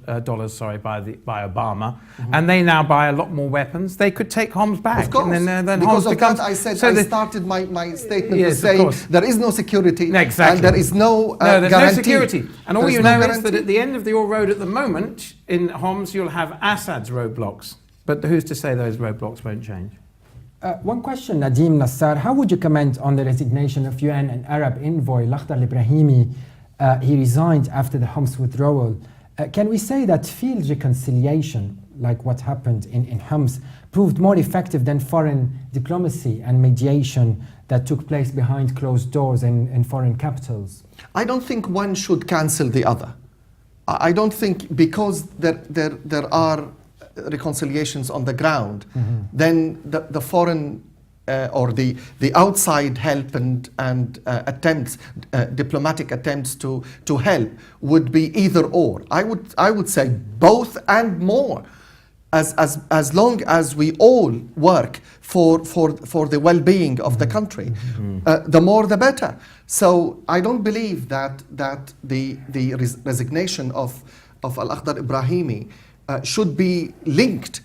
by Obama, and they now buy a lot more weapons. They could take Homs back, Of course, and then because Homs of becomes. that I said so I the- started my statement Yes, with of saying course. there is no security, Exactly. and there is no No, there's guarantee. no security. And all There's you no know is guarantee. that at the end of your road at the moment, in Homs, you'll have Assad's roadblocks. But who's to say those roadblocks won't change? One question, Nadim, Nassar. How would you comment on the resignation of UN and Arab envoy Lakhdar al-Ibrahimi? He resigned after the Homs withdrawal. Can we say that field reconciliation, like what happened in Homs, proved more effective than foreign diplomacy and mediation that took place behind closed doors in foreign capitals? I don't think one should cancel the other. I don't think because there are reconciliations on the ground, then the foreign or the outside help and attempts, diplomatic attempts to help would be either or. I would say both and more. As long as we all work for the well-being of the country, the more the better. So I don't believe that the resignation of Al-Akhdar Ibrahimi should be linked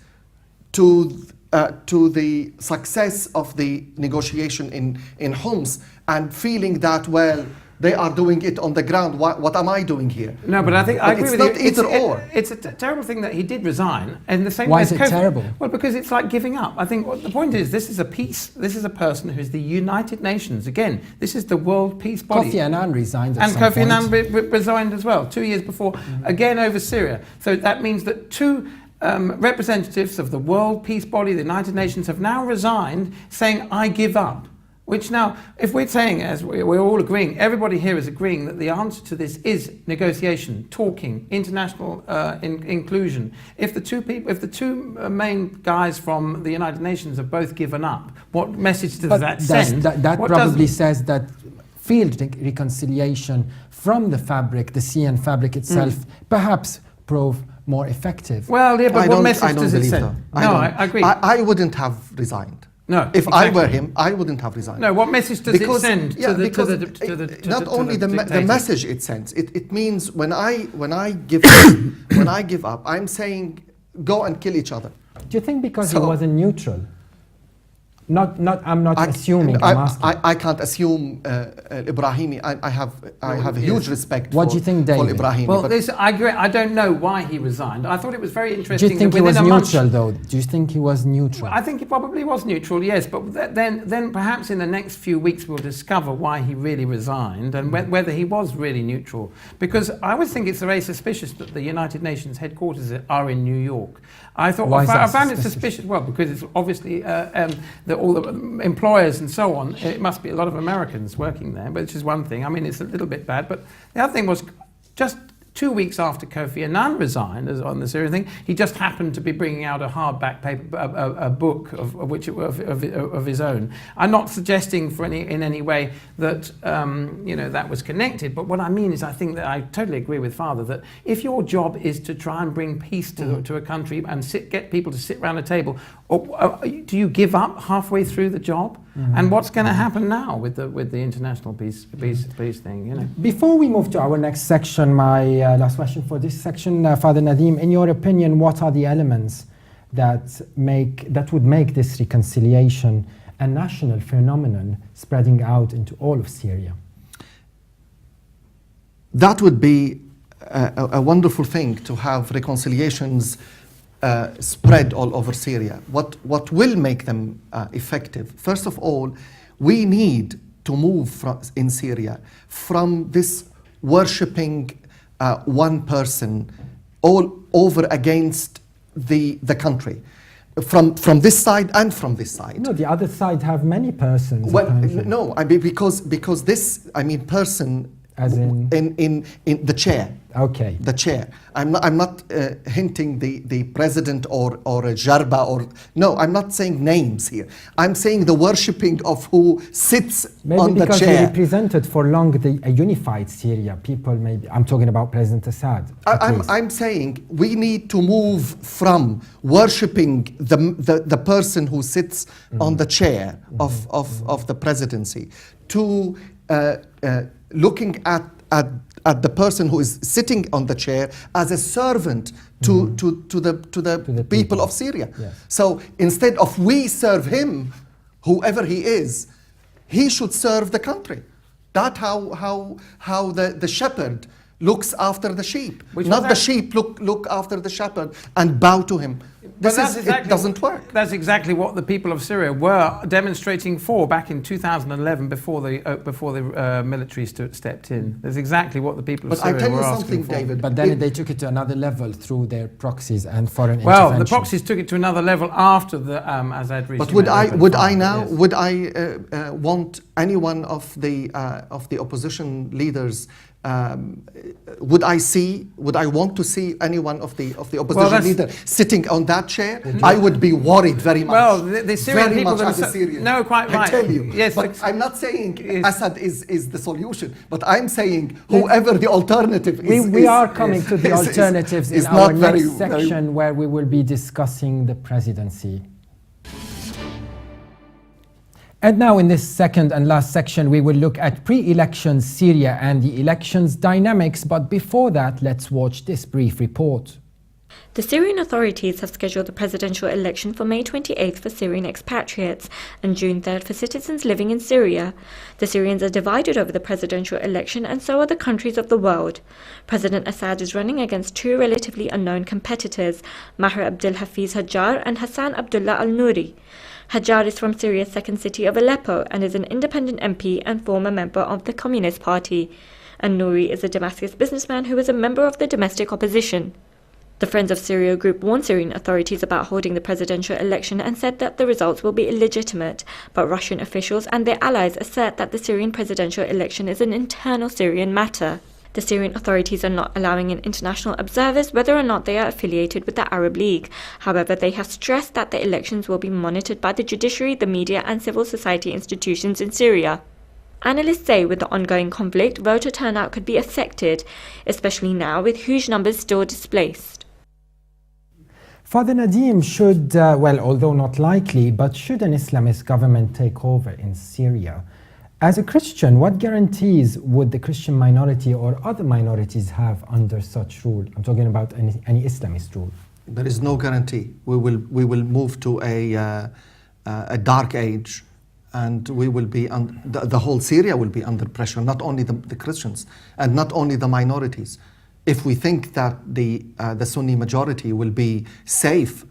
to the success of the negotiation in Homs and feeling that, well, they are doing it on the ground. What am I doing here? No, but I think I agree it's with not you. either or. It's a terrible thing that he did resign, and the same. Why way is as it terrible? Well, because it's like giving up. I think the point is this is a peace. This is a person who is the United Nations. Again, this is the World Peace Body. Kofi Annan resigned at And some Kofi point. Annan resigned as well 2 years before, again over Syria. So that means that two representatives of the World Peace Body, the United Nations, have now resigned, saying, "I give up." Which now, if we're saying, as we're all agreeing, everybody here is agreeing that the answer to this is negotiation, talking, international inclusion. If the two main guys from the United Nations have both given up, what message does that send? That What probably doesn't? says that field reconciliation from the fabric, the Syrian fabric itself, perhaps prove more effective. Well, yeah, but what message does it believe send? so. No, I agree. I wouldn't have resigned. No, If I exactly. were him, I wouldn't have resigned. No, what message does it send to the not only the dictator? message it sends. It means when I give up, when I give up, I'm saying go and kill each other. Do you think because he So- wasn't neutral? I'm not assuming. I'm asking. I can't assume Ibrahimi. I have a huge respect What do you think, David? for Ibrahimi. Well, I agree. I don't know why he resigned. I thought it was very interesting. Do you think he was neutral, though? Do you think he was neutral? I think he probably was neutral, yes. But then perhaps in the next few weeks we'll discover why he really resigned and whether he was really neutral. Because I always think it's very suspicious that the United Nations headquarters are in New York. I found it suspicious. Well, because it's obviously all the employers and so on. It must be a lot of Americans working there, which is one thing. I mean, it's a little bit bad. But the other thing was just 2 weeks after Kofi Annan resigned on the Syrian thing, he just happened to be bringing out a hardback paper, a book of his own. I'm not suggesting in any way that that was connected, but what I mean is I think that I totally agree with Father that if your job is to try and bring peace to a country and get people to sit around a table, do you give up halfway through the job? Mm-hmm. And what's going to happen now with the international peace thing? Before we move to our next section, my last question for this section, Father Nadim, in your opinion, what are the elements that would make this reconciliation a national phenomenon spreading out into all of Syria? That would be a wonderful thing to have reconciliations spread all over Syria. What will make them effective? First of all, we need to move in Syria from this worshipping one person all over against the country, from this side and from this side. No, the other side have many persons. Well, no, I mean because this, I mean person as in the chair. Okay. The chair. I'm not hinting the president or a jarba or no. I'm not saying names here. I'm saying the worshipping of who sits on the chair. Maybe because he represented for long a unified Syria. People maybe. I'm talking about President Assad. I'm saying we need to move from worshipping the person who sits on the chair of the presidency to looking at the person who is sitting on the chair as a servant to the people of Syria. Yes. So instead of we serve him, whoever he is, he should serve the country. That's how the shepherd looks after the sheep. Not the sheep look after the shepherd and bow to him. It doesn't work. That's exactly what the people of Syria were demonstrating for back in 2011 before the military stepped in. That's exactly what the people of Syria were asking for. But I tell you something, David. But then they took it to another level through their proxies and foreign intervention. Well, the proxies took it to another level after the Assad regime. But would I want any one of the opposition leaders? Would I want to see any one of the opposition leader sitting on that chair? I would be worried very much. Well, the Syrian very people much as a Syrian. No, quite right. I tell you. Yes, but I'm not saying Assad is the solution. But I'm saying whoever the alternative is. We are coming to the alternatives in our next section where we will be discussing the presidency. And now in this second and last section, we will look at pre-election Syria and the elections dynamics. But before that, let's watch this brief report. The Syrian authorities have scheduled the presidential election for May 28th for Syrian expatriates and June 3rd for citizens living in Syria. The Syrians are divided over the presidential election, and so are the countries of the world. President Assad is running against two relatively unknown competitors, Maher Abdel Hafiz Hajjar and Hassan Abdullah al-Nouri. Hajjar is from Syria's second city of Aleppo and is an independent MP and former member of the Communist Party. And Nouri is a Damascus businessman who is a member of the domestic opposition. The Friends of Syria group warned Syrian authorities about holding the presidential election and said that the results will be illegitimate, but Russian officials and their allies assert that the Syrian presidential election is an internal Syrian matter. The Syrian authorities are not allowing in international observers whether or not they are affiliated with the Arab League. However, they have stressed that the elections will be monitored by the judiciary, the media and civil society institutions in Syria. Analysts say with the ongoing conflict, voter turnout could be affected, especially now with huge numbers still displaced. Father Nadim, should, although not likely, but should an Islamist government take over in Syria? As a Christian, what guarantees would the Christian minority or other minorities have under such rule? I'm talking about any Islamist rule. There is no guarantee. We will move to a a dark age, and we will be the whole Syria will be under pressure, not only the Christians and not only the minorities. If we think that the Sunni majority will be safe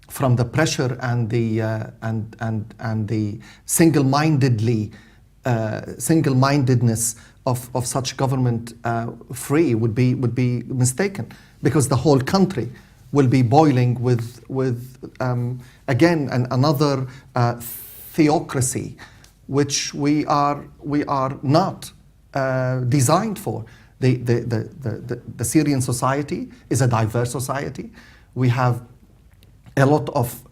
from the pressure and the single-mindedness of such government free would be mistaken, because the whole country will be boiling with again another theocracy, which we are not designed for. The Syrian society is a diverse society. We have a lot of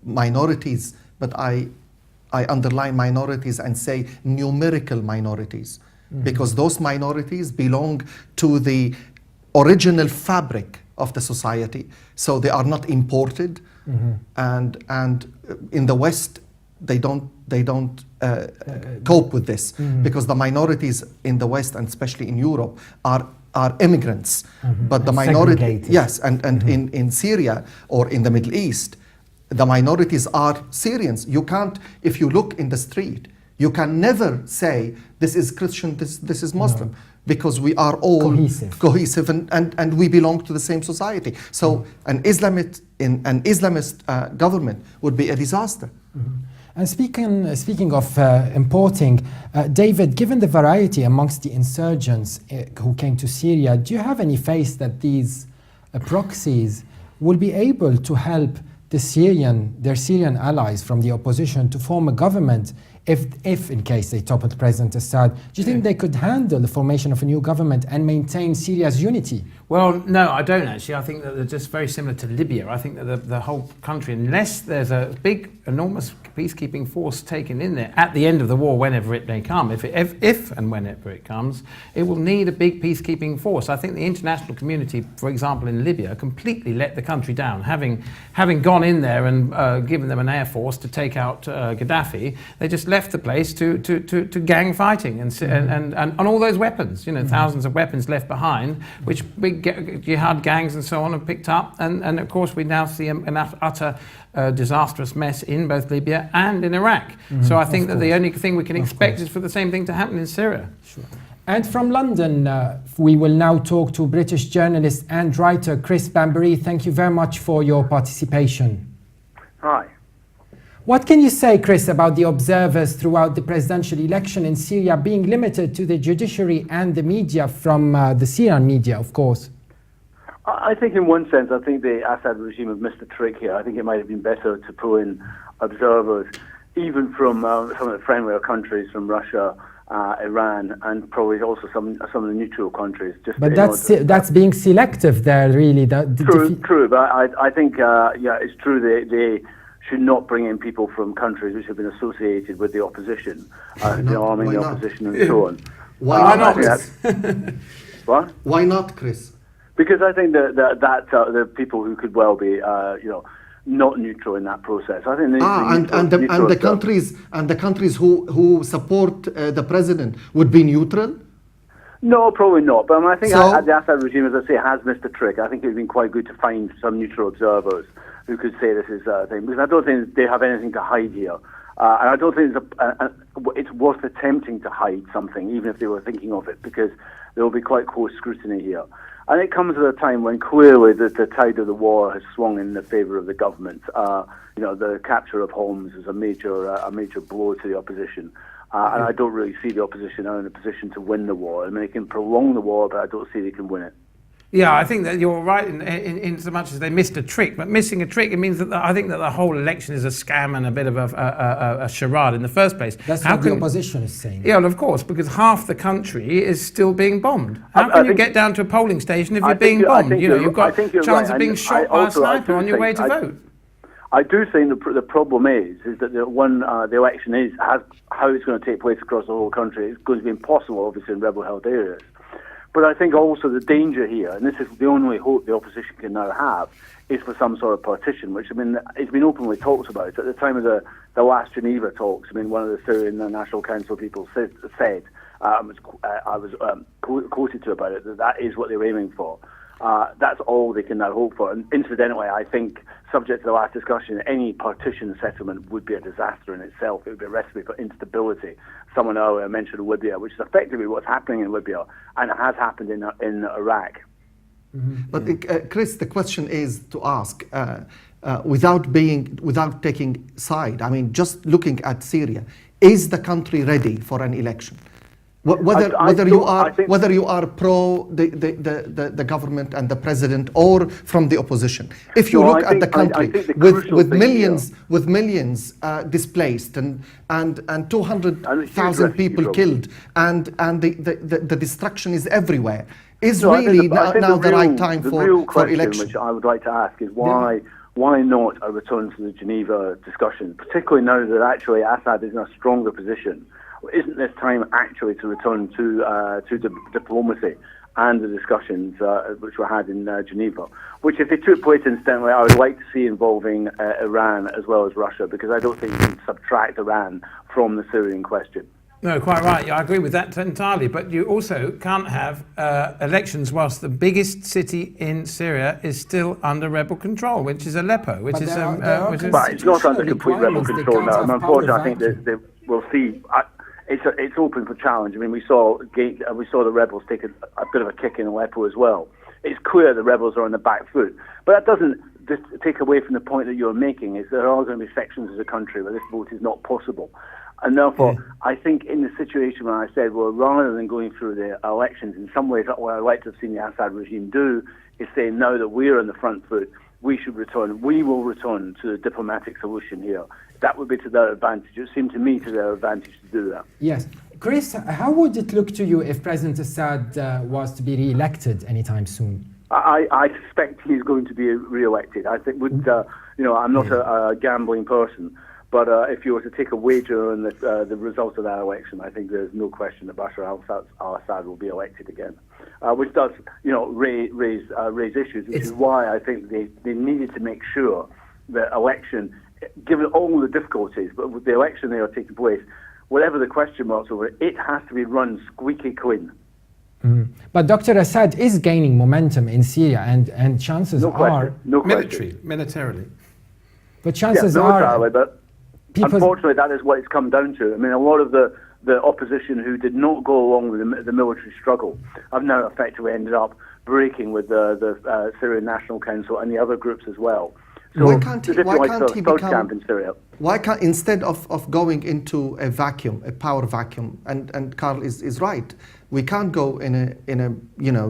minorities, but I underline minorities and say numerical minorities, because those minorities belong to the original fabric of the society, so they are not imported, and in the West they don't cope with this, because the minorities in the West and especially in Europe are immigrants, but the minority, yes, and in Syria or in the Middle East, the minorities are Syrians. You can't, if you look in the street, you can never say this is Christian, this is Muslim, because we are all cohesive and we belong to the same society. So an Islamist government would be a disaster. And speaking of importing, David, given the variety amongst the insurgents who came to Syria, do you have any faith that these proxies will be able to help their Syrian allies from the opposition to form a government if in case they topple President Assad? Do you think they could handle the formation of a new government and maintain Syria's unity? Well, no, I don't actually. I think that they're just very similar to Libya. I think that the whole country, unless there's a big, enormous peacekeeping force taken in there at the end of the war, whenever it may come, if and whenever it comes, it will need a big peacekeeping force. I think the international community, for example, in Libya, completely let the country down. Having gone in there and given them an air force to take out Gaddafi, they just left the place to gang fighting and all those weapons, thousands of weapons left behind, which big jihad gangs and so on have picked up, and of course we now see an utter disastrous mess in both Libya and in Iraq. So I think that the only thing we can expect is for the same thing to happen in Syria. Sure. And from London, we will now talk to British journalist and writer Chris Bambury. Thank you very much for your participation. Hi. What can you say, Chris, about the observers throughout the presidential election in Syria being limited to the judiciary and the media from the Syrian media, of course? I think in one sense, I think the Assad regime have missed a trick here. I think it might have been better to pull in observers, even from some of the friendlier countries, from Russia, Iran, and probably also some of the neutral countries. But that's being selective there, really. True. But I think, it's true they should not bring in people from countries which have been associated with the opposition, arming the opposition and so on. Why not? What? Why not, Chris? Because I think that the people who could well be, not neutral in that process. I think the countries who support the president would be neutral. No, probably not. But I think the Assad regime, as I say, has missed a trick. I think it would have been quite good to find some neutral observers who could say this is a thing, because I don't think they have anything to hide here. And I don't think it's worth attempting to hide something, even if they were thinking of it, because there will be quite close scrutiny here. And it comes at a time when clearly the tide of the war has swung in the favour of the government. The capture of Homs is a major blow to the opposition. And I don't really see the opposition now in a position to win the war. I mean, they can prolong the war, but I don't see they can win it. Yeah, I think that you're right in so much as they missed a trick. But missing a trick, it means that I think that the whole election is a scam and a bit of a charade in the first place. That's what the opposition is saying. Yeah, well, of course, because half the country is still being bombed. How can you get down to a polling station if you're being bombed? You've got a chance of being shot by a sniper on your way to vote. I do think the problem is that the election is how it's going to take place across the whole country. It's going to be impossible, obviously, in rebel-held areas. But I think also the danger here, and this is the only hope the opposition can now have, is for some sort of partition, which, it's been openly talked about. At the time of the last Geneva talks, one of the Syrian National Council people said I was quoted to about it, that is what they're aiming for. That's all they can now hope for. And incidentally, I think subject to the last discussion, any partition settlement would be a disaster in itself. It would be a recipe for instability. Someone earlier mentioned Libya, which is effectively what's happening in Libya, and it has happened in Iraq. But Chris, the question is to ask, without taking side, I mean, just looking at Syria, is the country ready for an election? Whether you are pro the government and the president or from the opposition, if you look at the country with millions displaced and 200,000 people killed and the destruction is everywhere, is really now the right time for election? Which I would like to ask is why not a return to the Geneva discussion, particularly now that actually Assad is in a stronger position? Isn't this time actually to return to diplomacy and the discussions which were had in Geneva, which if they took place incidentally, I would like to see involving Iran as well as Russia, because I don't think you can subtract Iran from the Syrian question. No, quite right. I agree with that entirely. But you also can't have elections whilst the biggest city in Syria is still under rebel control, which is Aleppo, which is. But it's not under complete rebel control now. And unfortunately, I think that we'll see. It's open for challenge. I mean, we saw the rebels take a bit of a kick in Aleppo as well. It's clear the rebels are on the back foot, but that doesn't just take away from the point that you're making. Is there are going to be sections of the country where this vote is not possible, and therefore I think in the situation where I said, well, rather than going through the elections, in some ways what I'd like to have seen the Assad regime do is say, now that we're on the front foot, we will return to the diplomatic solution here. That would be to their advantage. It seemed to me to their advantage to do that. Yes. Chris, how would it look to you if President Assad was to be re-elected anytime soon? I suspect he's going to be re-elected. I think I'm not a gambling person, but if you were to take a wager on the result of that election, I think there's no question that Bashar al-Assad will be elected again, which does raise issues, which is why I think they needed to make sure that election, given all the difficulties, but with the election they are taking place, whatever the question marks over it, it has to be run squeaky clean. But Dr. Assad is gaining momentum in Syria, and chances are militarily. But chances are, but unfortunately, that is what it's come down to. I mean, a lot of the opposition who did not go along with the military struggle have now effectively ended up breaking with the Syrian National Council and the other groups as well. So why can't he become camp in Syria? Why can't, instead of going into a vacuum, a power vacuum, and Carl is right, we can't go in a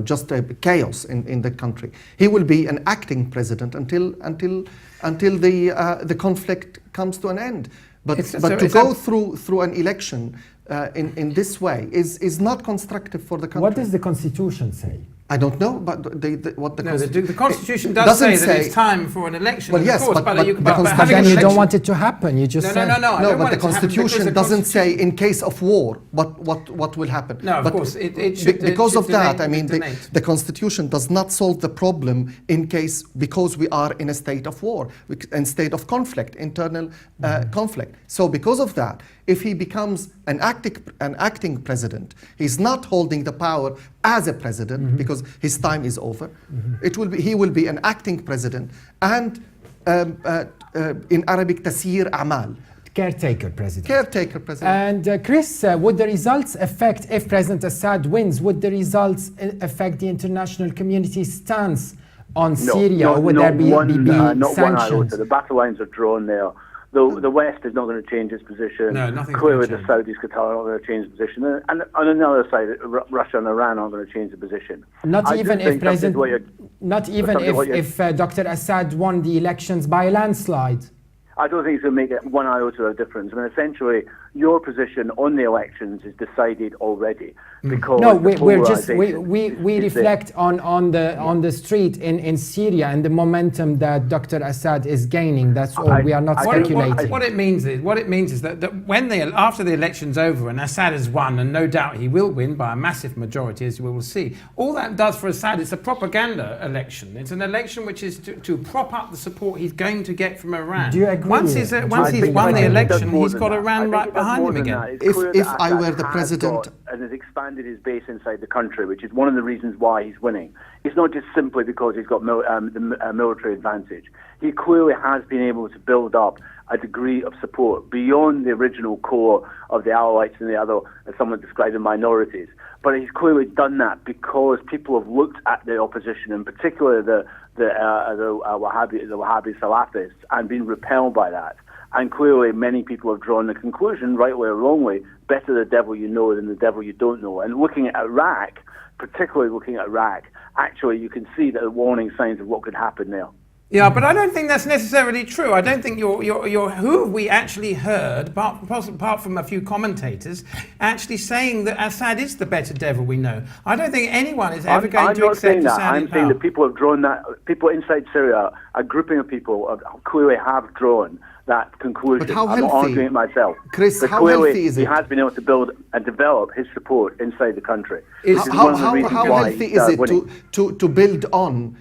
just a chaos in the country. He will be an acting president until the conflict comes to an end. But to go through an election in this way is not constructive for the country. What does the Constitution say? I don't know, but the Constitution does say that it's time for an election. Well, yes, but then you don't want it to happen. You just no. But the Constitution doesn't say in case of war what will happen. No, of course it should. Because of that, I mean, the Constitution does not solve the problem because we are in a state of war, in state of conflict, internal conflict. So because of that, if he becomes an acting president, he's not holding the power as a president because his time is over. He will be an acting president and in Arabic tasir amal. Caretaker president. Caretaker president. And Chris, would the results affect, if President Assad wins, would the results affect the international community's stance on Syria, or would there be sanctions? The battle lines are drawn there. The West is not going to change its position. No, nothing's Clearly, the Saudis, Qatar are not going to change the position. And on another side, Russia and Iran aren't going to change the position. Not even if Dr. Assad won the elections by a landslide. I don't think it's going to make one iota of difference. I mean, essentially, your position on the elections is decided already. Because we reflect on the street in Syria and the momentum that Dr. Assad is gaining. That's all. We are not speculating. What it means is that when after the election's over and Assad has won, and no doubt he will win by a massive majority, as we will see, all that does for Assad, it's a propaganda election. It's an election which is to prop up the support he's going to get from Iran. Do you agree? Once he's won the election, he's got Iran right behind him again. If I were the president, and has expanded his base inside the country, which is one of the reasons why he's winning. It's not just simply because he's got the military advantage. he clearly has been able to build up a degree of support beyond the original core of the Alawites and the other, as someone described, the minorities. But he's clearly done that because people have looked at the opposition, in particular the Wahhabi Salafists, and been repelled by that. And clearly many people have drawn the conclusion, rightly or wrongly, better the devil you know than the devil you don't know. And looking at Iraq, particularly looking at Iraq, actually you can see the warning signs of what could happen there. Yeah, but I don't think that's necessarily true. I don't think who have we actually heard, apart from a few commentators, actually saying that Assad is the better devil we know. I don't think anyone is ever going to accept Assad. I'm saying that people have drawn that, people inside Syria, a grouping of people clearly have drawn that conclusion. But how I'm not healthy? arguing it myself. Chris, but how clearly healthy is it? He has been able to build and develop his support inside the country. How healthy is it to build on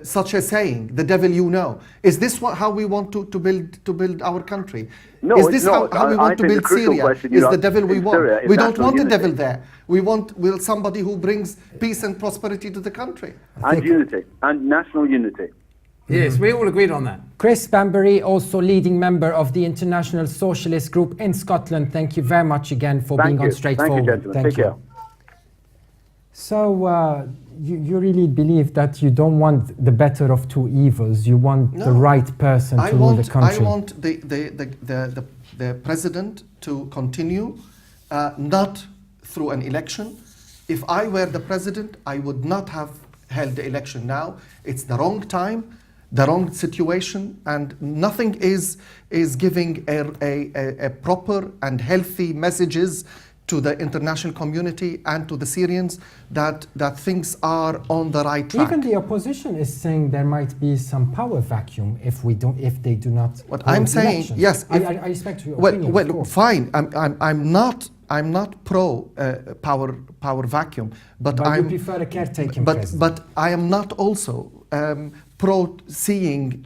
such a saying, the devil you know? Is this how we want to build our country? No, is this it's not. how we want to build Syria? Is the devil we want? Syria, we don't want unity. the devil there. We want somebody who brings peace and prosperity to the country. And unity, and national unity. Yes, we all agreed on that. Chris Bambury, also leading member of the International Socialist Group in Scotland. Thank you very much again for being on Straightforward. Thank you, gentlemen. Take care. So you really believe that you don't want the better of two evils. You want the right person to rule the country. I want the president to continue, not through an election. If I were the president, I would not have held the election now. It's the wrong time, the wrong situation, and nothing is giving a proper and healthy messages to the international community and to the Syrians that things are on the right track. Even the opposition is saying there might be some power vacuum if they do not. What I'm saying, elections. yes. I respect your opinion. Well, fine. I'm not pro power vacuum, but you prefer a caretaking president. But I am not also pro seeing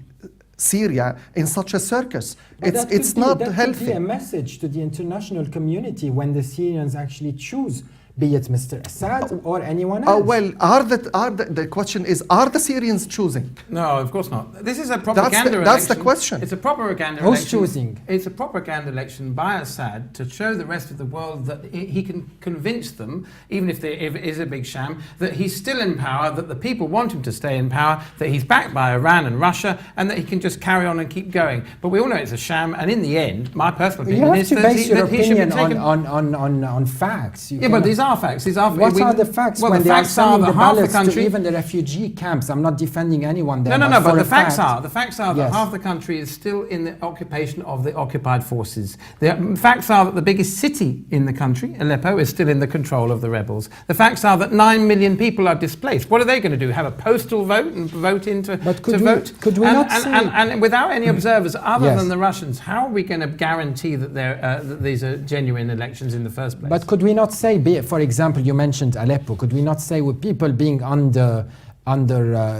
Syria in such a circus. It's not healthy. That could be a message to the international community when the Syrians actually choose, be it Mr. Assad or anyone else. Well, the question is, are the Syrians choosing? No, of course not. This is a propaganda election. That's the question. It's a propaganda election. Who's choosing? It's a propaganda election by Assad to show the rest of the world that he can convince them, even if it is a big sham, that he's still in power, that the people want him to stay in power, that he's backed by Iran and Russia, and that he can just carry on and keep going. But we all know it's a sham, and in the end, my personal opinion is that he should be taken... on facts. But these are facts. What are the facts well, when the they are facts are sending that the half the ballots country, to even the refugee camps? I'm not defending anyone there. No, but the facts are that yes. half the country is still in the occupation of the occupied forces. The facts are that the biggest city in the country, Aleppo, is still in the control of the rebels. The facts are that 9 million people are displaced. What are they going to do? Have a postal vote and vote into vote? Could we not say... And without any observers other than the Russians, how are we going to guarantee that that these are genuine elections in the first place? But could we not say, for example, you mentioned Aleppo, could we not say with people being under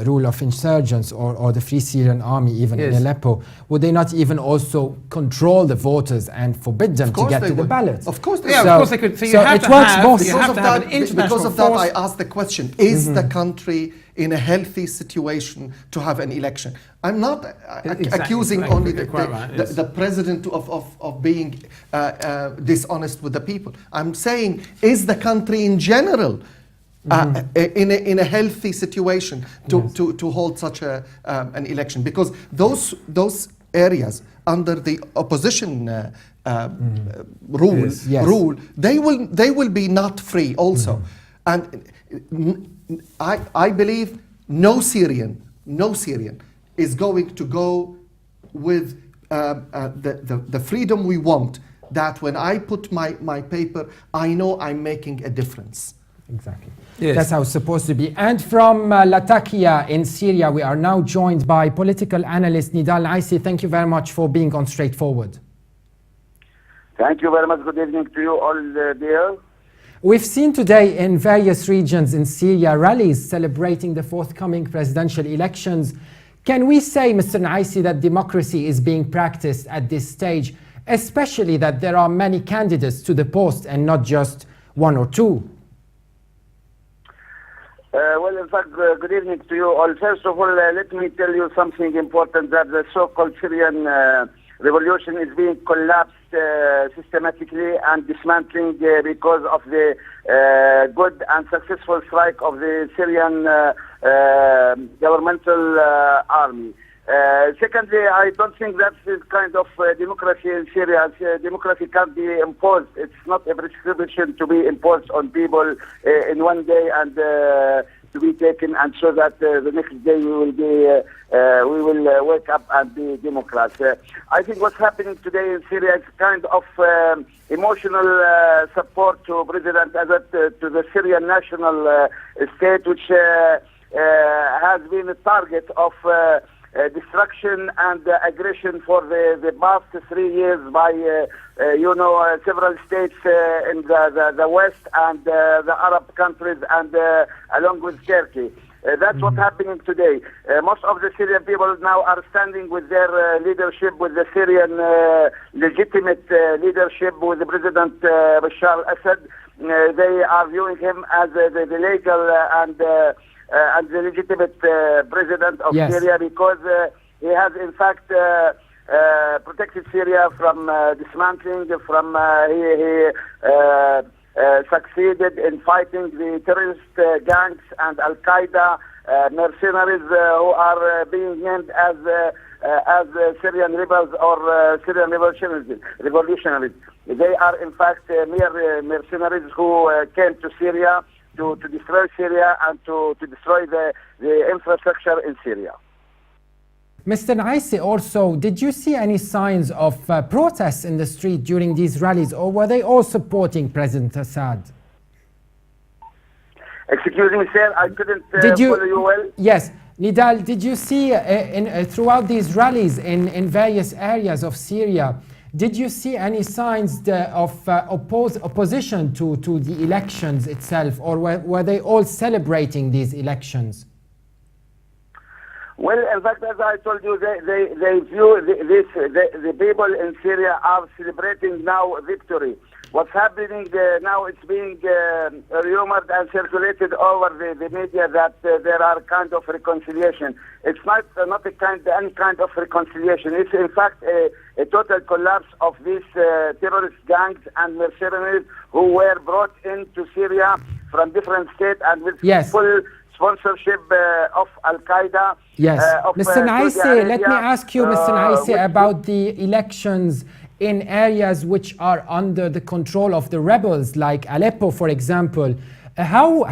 rule of insurgents or the Free Syrian Army even in Aleppo, would they not even also control the voters and forbid them to get to the ballots? Of course they of course they could. So you have to have an international because of that, I asked the question, is the country in a healthy situation to have an election? I'm not accusing only the president of being dishonest with the people. I'm saying, is the country in general in a healthy situation to hold such an election? Because those areas under the opposition rule, they will be not free also. And I believe no Syrian is going to go with the freedom we want, that when I put my paper, I know I'm making a difference. Exactly. Yes. That's how it's supposed to be. And from Latakia in Syria, we are now joined by political analyst Nidal Aisi. Thank you very much for being on Straightforward. Thank you very much. Good evening to you all there. We've seen today in various regions in Syria rallies celebrating the forthcoming presidential elections. Can we say, Mr. Naisi, that democracy is being practiced at this stage, especially that there are many candidates to the post and not just one or two? Well, in fact, good evening to you all. First of all, let me tell you something important, that the so-called Syrian revolution is being collapsed systematically and dismantling because of the good and successful strike of the Syrian governmental army. Secondly, I don't think that this kind of democracy in Syria, democracy can't be imposed. It's not a prescription to be imposed on people in one day and to be taken, and so that the next day we will wake up and be Democrats. I think what's happening today in Syria is kind of emotional support to President Assad, to the Syrian national state, which has been a target of destruction and aggression for the past 3 years by, several states in the West and the Arab countries, and along with Turkey. That's what's happening today. Most of the Syrian people now are standing with their leadership, with the Syrian legitimate leadership, with the President Bashar Assad. They are viewing him as the legal and the legitimate president of Syria, because he has in fact protected Syria from dismantling, from he succeeded in fighting the terrorist gangs and Al-Qaeda mercenaries who are being named as Syrian rebels or Syrian revolutionaries. They are in fact mere mercenaries who came to Syria to destroy Syria and to destroy the infrastructure in Syria. Mr. Naisi, also, did you see any signs of protests in the street during these rallies, or were they all supporting President Assad? Excuse me, sir, I couldn't follow you well. Yes. Nidal, did you see throughout these rallies in various areas of Syria, did you see any signs of opposition to the elections itself, or were they all celebrating these elections? Well, in fact, as I told you, they view the people in Syria are celebrating now victory. What's happening now, it's being rumored and circulated over the media that there are kind of reconciliation. It's not any kind of reconciliation. It's in fact a total collapse of these terrorist gangs and mercenaries who were brought into Syria from different states and with full sponsorship of Al-Qaeda. Yes. Mr. Naisi, let me ask you, Mr. Naisi, about the elections in areas which are under the control of the rebels, like Aleppo, for example. How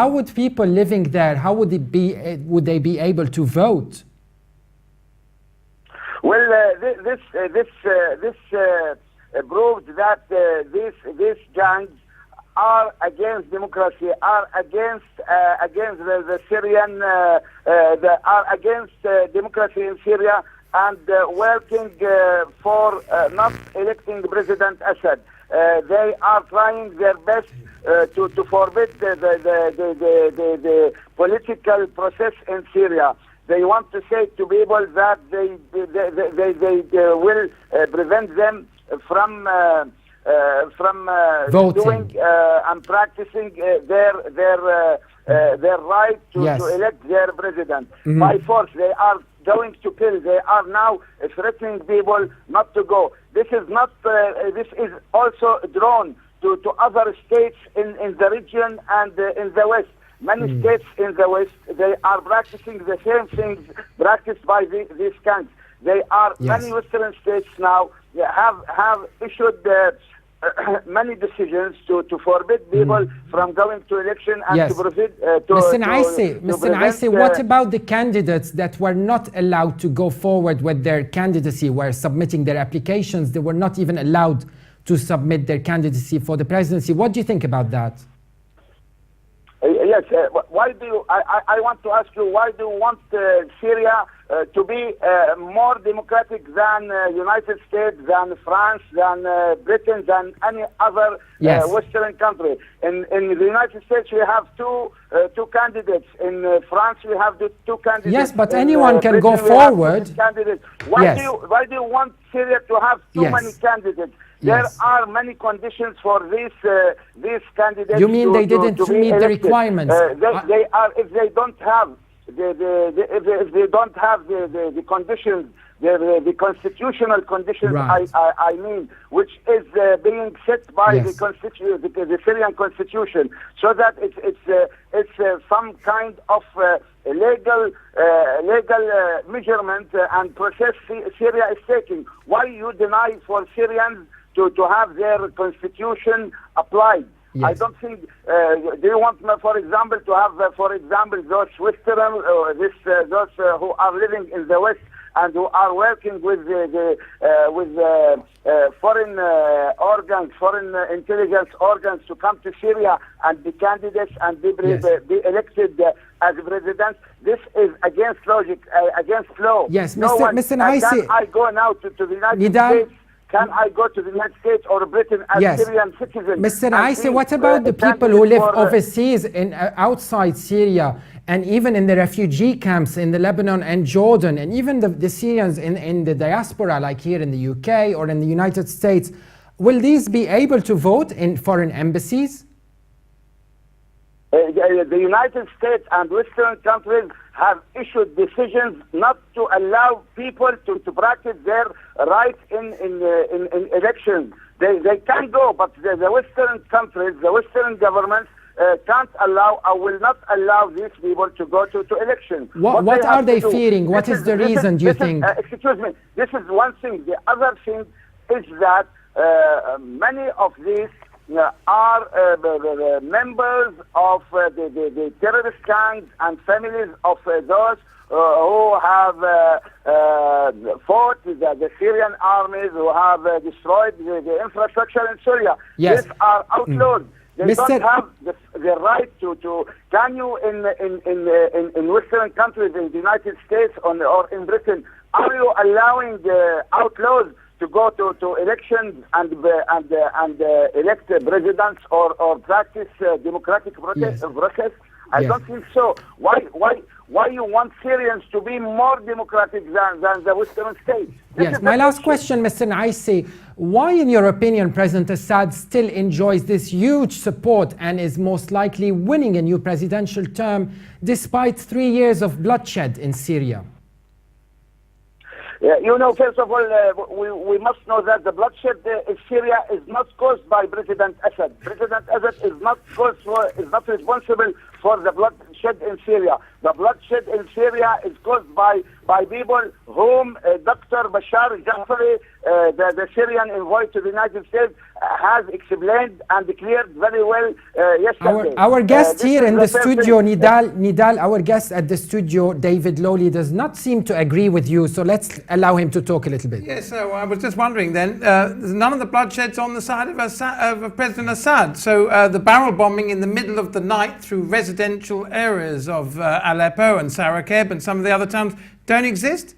would people living there, how would they be able to vote? Well, this proves that these gangs are against democracy, are against the Syrian, are against democracy in Syria, and working for not electing President Assad. They are trying their best to forbid the political process in Syria. They want to say to people that they will prevent them from doing and practicing their right to elect their president by force. They are going to kill. They are now threatening people not to go. This is not. This is also drawn to other states in the region and in the West. Many states in the West, they are practicing the same things practiced by these gangs. They are many Western states now have issued many decisions to forbid people from going to election and to proceed to Mr. Naisi, what about the candidates that were not allowed to go forward with their candidacy, were submitting their applications? They were not even allowed to submit their candidacy for the presidency. What do you think about that? Yes, why do you, I want to ask you, why do you want Syria to be more democratic than United States, than France, than Britain, than any other Western country? In the United States, we have two candidates. In France, we have the two candidates. Yes, but anyone can go forward. Why do you want Syria to have too many candidates? There are many conditions for these candidates. You mean they didn't to meet the requirements? They are, if they don't have if they don't have the conditions, the constitutional conditions, right. I mean, which is being set by yes. the Syrian constitution, so that it's some kind of legal measurement and process Syria is taking. Why you deny for Syrians to have their constitution applied? Yes. I don't think. Do you want, for example, to have, for example, those Western, those who are living in the West and who are working with foreign organs, foreign intelligence organs, to come to Syria and be candidates and be elected as president? This is against logic, against law. Yes, no Mr. Naisi. Can I go now to the United States? Can I go to the United States or Britain as Syrian citizen? Mr. Naisi, what about the people who live overseas outside Syria and even in the refugee camps in the Lebanon and Jordan, and even the Syrians in the diaspora, like here in the UK or in the United States? Will these be able to vote in foreign embassies? The United States and Western countries have issued decisions not to allow people to practice their rights in elections. They can go, but the Western countries, the Western governments can't allow, or will not allow these people to go to elections. What are they fearing? What is the reason, do you think? Excuse me, this is one thing. The other thing is that many of these are members of the terrorist gangs and families of those who have fought the Syrian armies, who have destroyed the infrastructure in Syria. Yes. These are outlaws. They don't have the right to. Can you in Western countries, in the United States or in Britain, are you allowing the outlaws to go to elections and elect presidents or practice democratic process? I don't think so. Why you want Syrians to be more democratic than the Western states? Yes, my last question, Mr. Naisi. Why, in your opinion, President Assad still enjoys this huge support and is most likely winning a new presidential term despite 3 years of bloodshed in Syria? You know, first of all, we must know that the bloodshed in Syria is not caused by President Assad. President Assad is not responsible for the bloodshed in Syria. The bloodshed in Syria is caused by people whom Dr. Bashar Jafari, the Syrian envoy to the United States, has explained and declared very well yesterday. Our guest here in the studio, Nidal, our guest at the studio, David Lowley, does not seem to agree with you, so let's allow him to talk a little bit. Yes, so I was just wondering then, none of the bloodshed's on the side of President Assad. So the barrel bombing in the middle of the night through residential areas of Aleppo and Sarakeb and some of the other towns don't exist?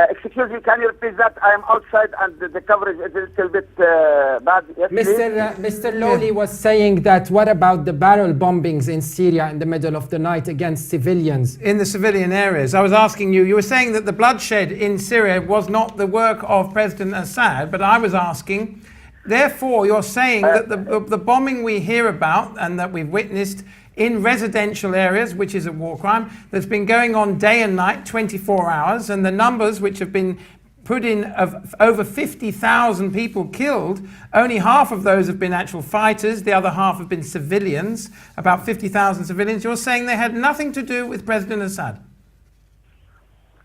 Excuse me, can you repeat that? I am outside and the coverage is a little bit bad. Yes, Mr. Lowley was saying that what about the barrel bombings in Syria in the middle of the night against civilians? In the civilian areas. I was asking you were saying that the bloodshed in Syria was not the work of President Assad, but I was asking, therefore you're saying that the bombing we hear about and that we've witnessed in residential areas, which is a war crime, that's been going on day and night, 24 hours, and the numbers which have been put in of over 50,000 people killed, only half of those have been actual fighters, the other half have been civilians, about 50,000 civilians. You're saying they had nothing to do with President Assad?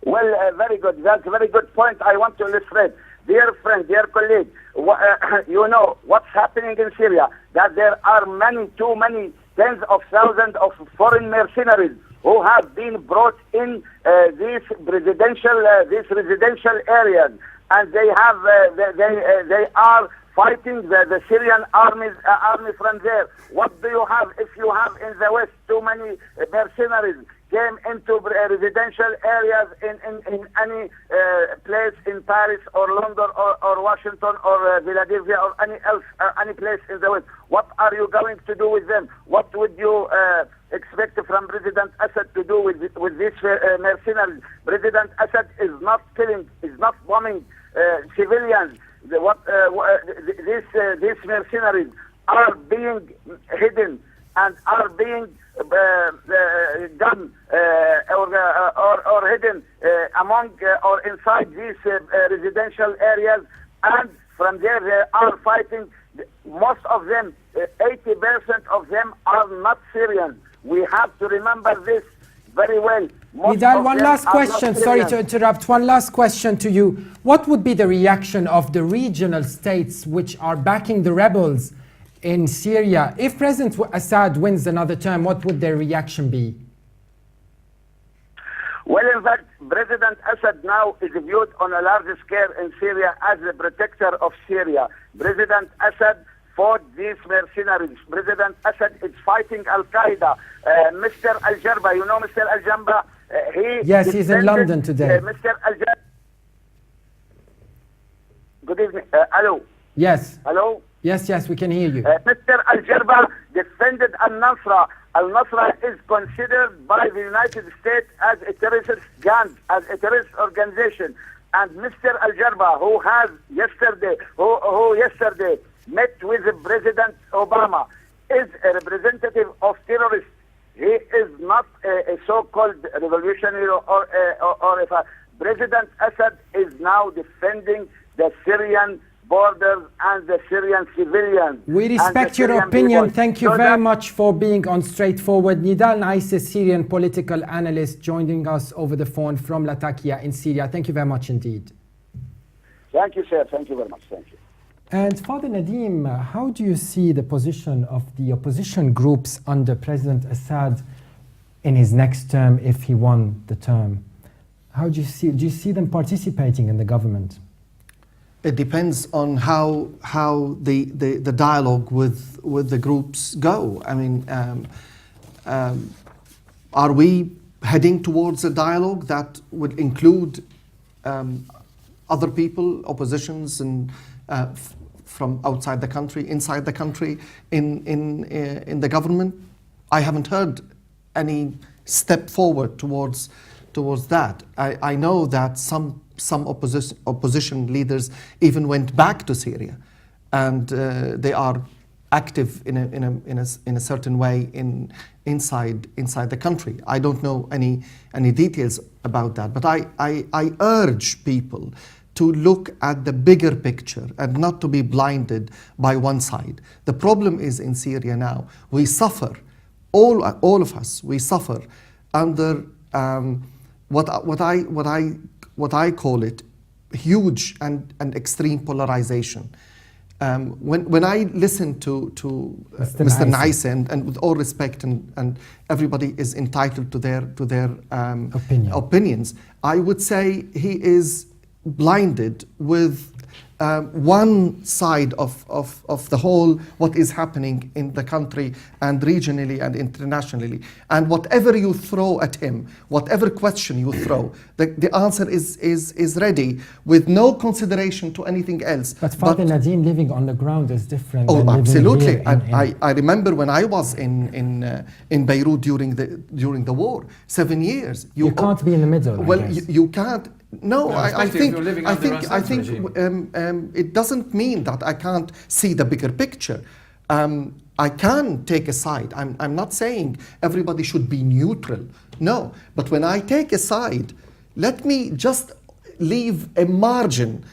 Well, very good. That's a very good point. I want to illustrate. Dear friend, dear colleague, you know what's happening in Syria, that there are too many tens of thousands of foreign mercenaries who have been brought in these residential areas, and they are fighting the Syrian army from there. What do you have if you have in the West too many mercenaries came into residential areas in any place in Paris or London or Washington or Philadelphia or any place in the West? What are you going to do with them? What would you expect from President Assad to do with these mercenaries? President Assad is not killing, is not bombing civilians. These mercenaries are being hidden and are being done or hidden among or inside these residential areas, and from there they are fighting. Most of them, 80% of them are not Syrian. We have to remember this very well. Nidal, one last question. Sorry to interrupt. One last question to you. What would be the reaction of the regional states which are backing the rebels in Syria? If President Assad wins another term, what would their reaction be? Well, in fact, President Assad now is viewed on a large scale in Syria as the protector of Syria. President Assad fought these mercenaries. President Assad is fighting Al-Qaeda. Mr. Al-Jarba, you know Mr. Al-Jarba? Yes, he's in London today. Mr. Al-Jarba. Good evening. Hello. Yes. Hello. Yes, we can hear you. Mr. Al-Jarba defended Al-Nusra. Al-Nusra is considered by the United States as a terrorist gang, as a terrorist organization. And Mr. Al-Jarba, who yesterday met with President Obama, is a representative of terrorists. He is not a so-called revolutionary or if President Assad is now defending the Syrian borders and the Syrian civilians. We respect your opinion. Thank you very much for being on Straightforward. Nidal Naisseh, Syrian political analyst, joining us over the phone from Latakia in Syria. Thank you very much indeed. Thank you, sir. Thank you very much. Thank you. And Father Nadim, how do you see the position of the opposition groups under President Assad in his next term if he won the term? How do you see them participating in the government? It depends on how the dialogue with the groups go. I mean, are we heading towards a dialogue that would include other people, oppositions, and from outside the country, inside the country, in the government? I haven't heard any step forward towards that. I know that some opposition leaders even went back to Syria, and they are active in a certain way inside the country. I don't know any details about that, but I urge people to look at the bigger picture and not to be blinded by one side. The problem is in Syria now, we suffer, all of us, we suffer under what I call it huge and extreme polarization. When I listen to Mr. Naisseh, and with all respect, and everybody is entitled to their opinions, I would say he is blinded with one side of the whole, what is happening in the country and regionally and internationally. And whatever you throw at him, whatever question you throw, the answer is ready with no consideration to anything else. But Father Nadim, living on the ground is different. Oh, absolutely. I remember when I was in Beirut during the war, 7 years. You can't be in the middle. Well, you can't. No, I think it doesn't mean that I can't see the bigger picture. I can take a side. I'm not saying everybody should be neutral. No, but when I take a side, let me just leave a margin,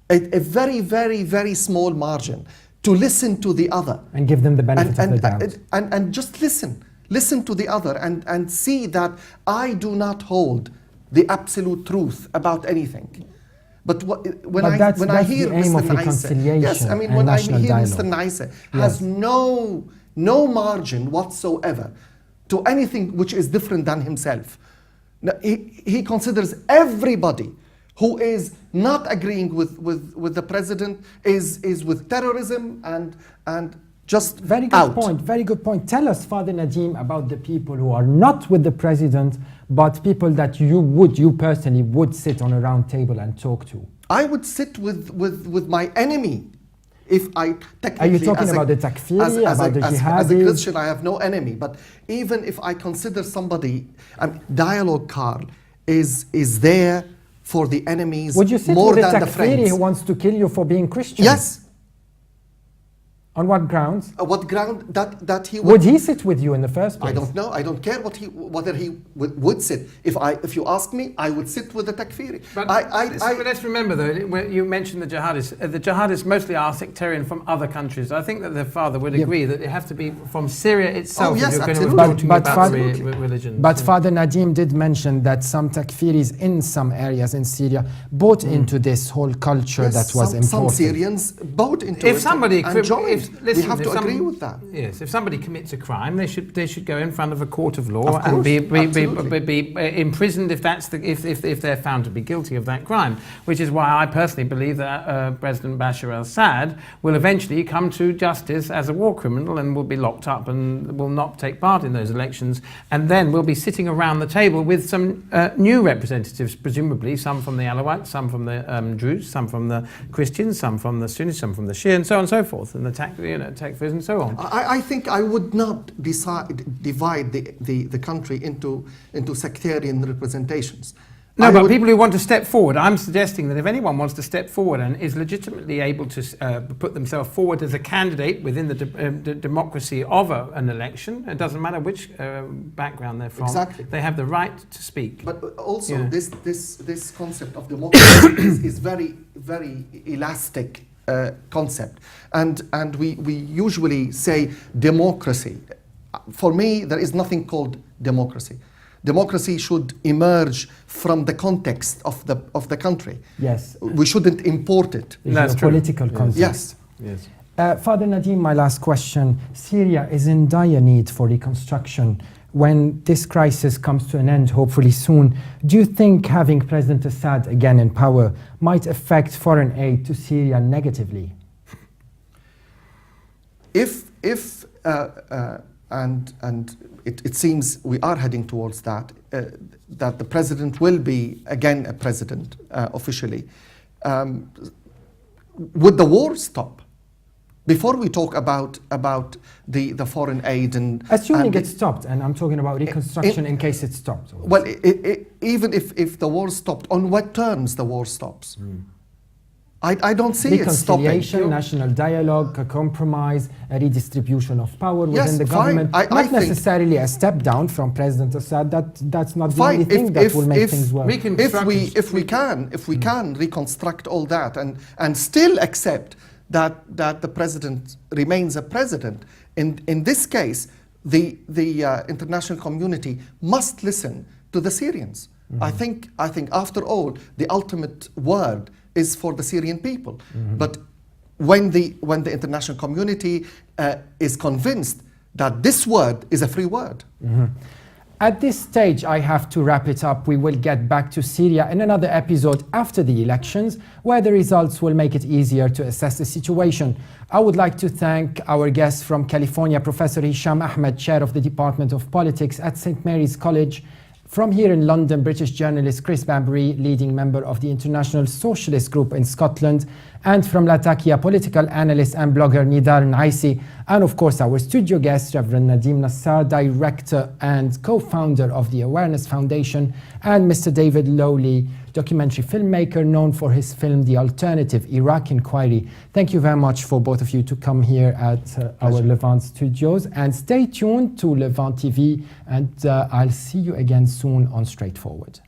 a very, very, very small margin, to listen to the other. And give them the benefit of the doubt. And just listen to the other and see that I do not hold the absolute truth about anything. But when I hear Mr. Naisseh, yes, I mean when I hear Mr. Naisseh has no margin whatsoever to anything which is different than himself. Now, he considers everybody who is not agreeing with the president is with terrorism and just very good point. Very good point. Tell us, Father Nadim, about the people who are not with the president, but people that you personally would sit on a round table and talk to. I would sit with my enemy. If I technically, are you talking about the takfiri, about the jihadis? As a Christian, I have no enemy. But even if I consider somebody, dialogue, Carl, is there for the enemies Would you sit more with than a the takfiri friends. who wants to kill you for being Christian? Yes. On what grounds? What ground that he Would he sit with you in the first place? I don't know. I don't care whether he would sit. If you ask me, I would sit with the takfiri. But but let's remember, though, when you mentioned the jihadists mostly are sectarian from other countries. I think that their father would agree that they have to be from Syria itself. Oh, yes, if you're absolutely. going to But about Father- religion. But Father Nadim did mention that some takfiris in some areas in Syria bought into this whole culture yes, that was some imported. Syrians bought into If it somebody and joined. We have to agree with that. Yes, if somebody commits a crime, they should go in front of a court of law Of and course, be imprisoned if they're found to be guilty of that crime. Which is why I personally believe that President Bashar al-Assad will eventually come to justice as a war criminal and will be locked up and will not take part in those elections. And then we'll be sitting around the table with some new representatives, presumably some from the Alawites, some from the Druze, some from the Christians, some from the Sunnis, some from the Shia, and so on and so forth, and the Takfirs and so on. I think I would not divide the country into sectarian representations. No, but people who want to step forward, I'm suggesting that if anyone wants to step forward and is legitimately able to put themselves forward as a candidate within the democracy of an election, it doesn't matter which background they're from, exactly. They have the right to speak. But also this concept of democracy is very, very elastic concept, and we usually say democracy. For me, there is nothing called democracy. Democracy should emerge from the context of the country. Yes. We shouldn't import it. That's a political context. Yes. Father Nadim, my last question. Syria is in dire need for reconstruction. When this crisis comes to an end, hopefully soon, do you think having President Assad again in power might affect foreign aid to Syria negatively? And it seems we are heading towards that, that the president will be again a president officially. Would the war stop? Before we talk about the foreign aid and assuming it stopped, and I'm talking about reconstruction in case it stopped. Well, even if the war stopped, on what terms the war stops? I don't see it stopping. Reconciliation, national dialogue, a compromise, a redistribution of power within the government. Not necessarily a step down from President Assad. That's not the only thing that will make things work. If we can reconstruct all that and still accept that the president remains a president, in this case, the international community must listen to the Syrians. I think after all, the ultimate word is for the Syrian people. But when the international community is convinced that this word is a free word. At this stage, I have to wrap it up. We will get back to Syria in another episode after the elections, where the results will make it easier to assess the situation. I would like to thank our guest from California, Professor Hisham Ahmed, Chair of the Department of Politics at St. Mary's College. From here in London, British journalist Chris Bambury, leading member of the International Socialist Group in Scotland, and from Latakia, political analyst and blogger Nidar Naisi, and of course our studio guest, Reverend Nadim Nassar, director and co-founder of the Awareness Foundation, and Mr. David Lowley, documentary filmmaker known for his film The Alternative, Iraq Inquiry. Thank you very much for both of you to come here at our Levant studios, and stay tuned to Levant TV, and I'll see you again soon on Straightforward.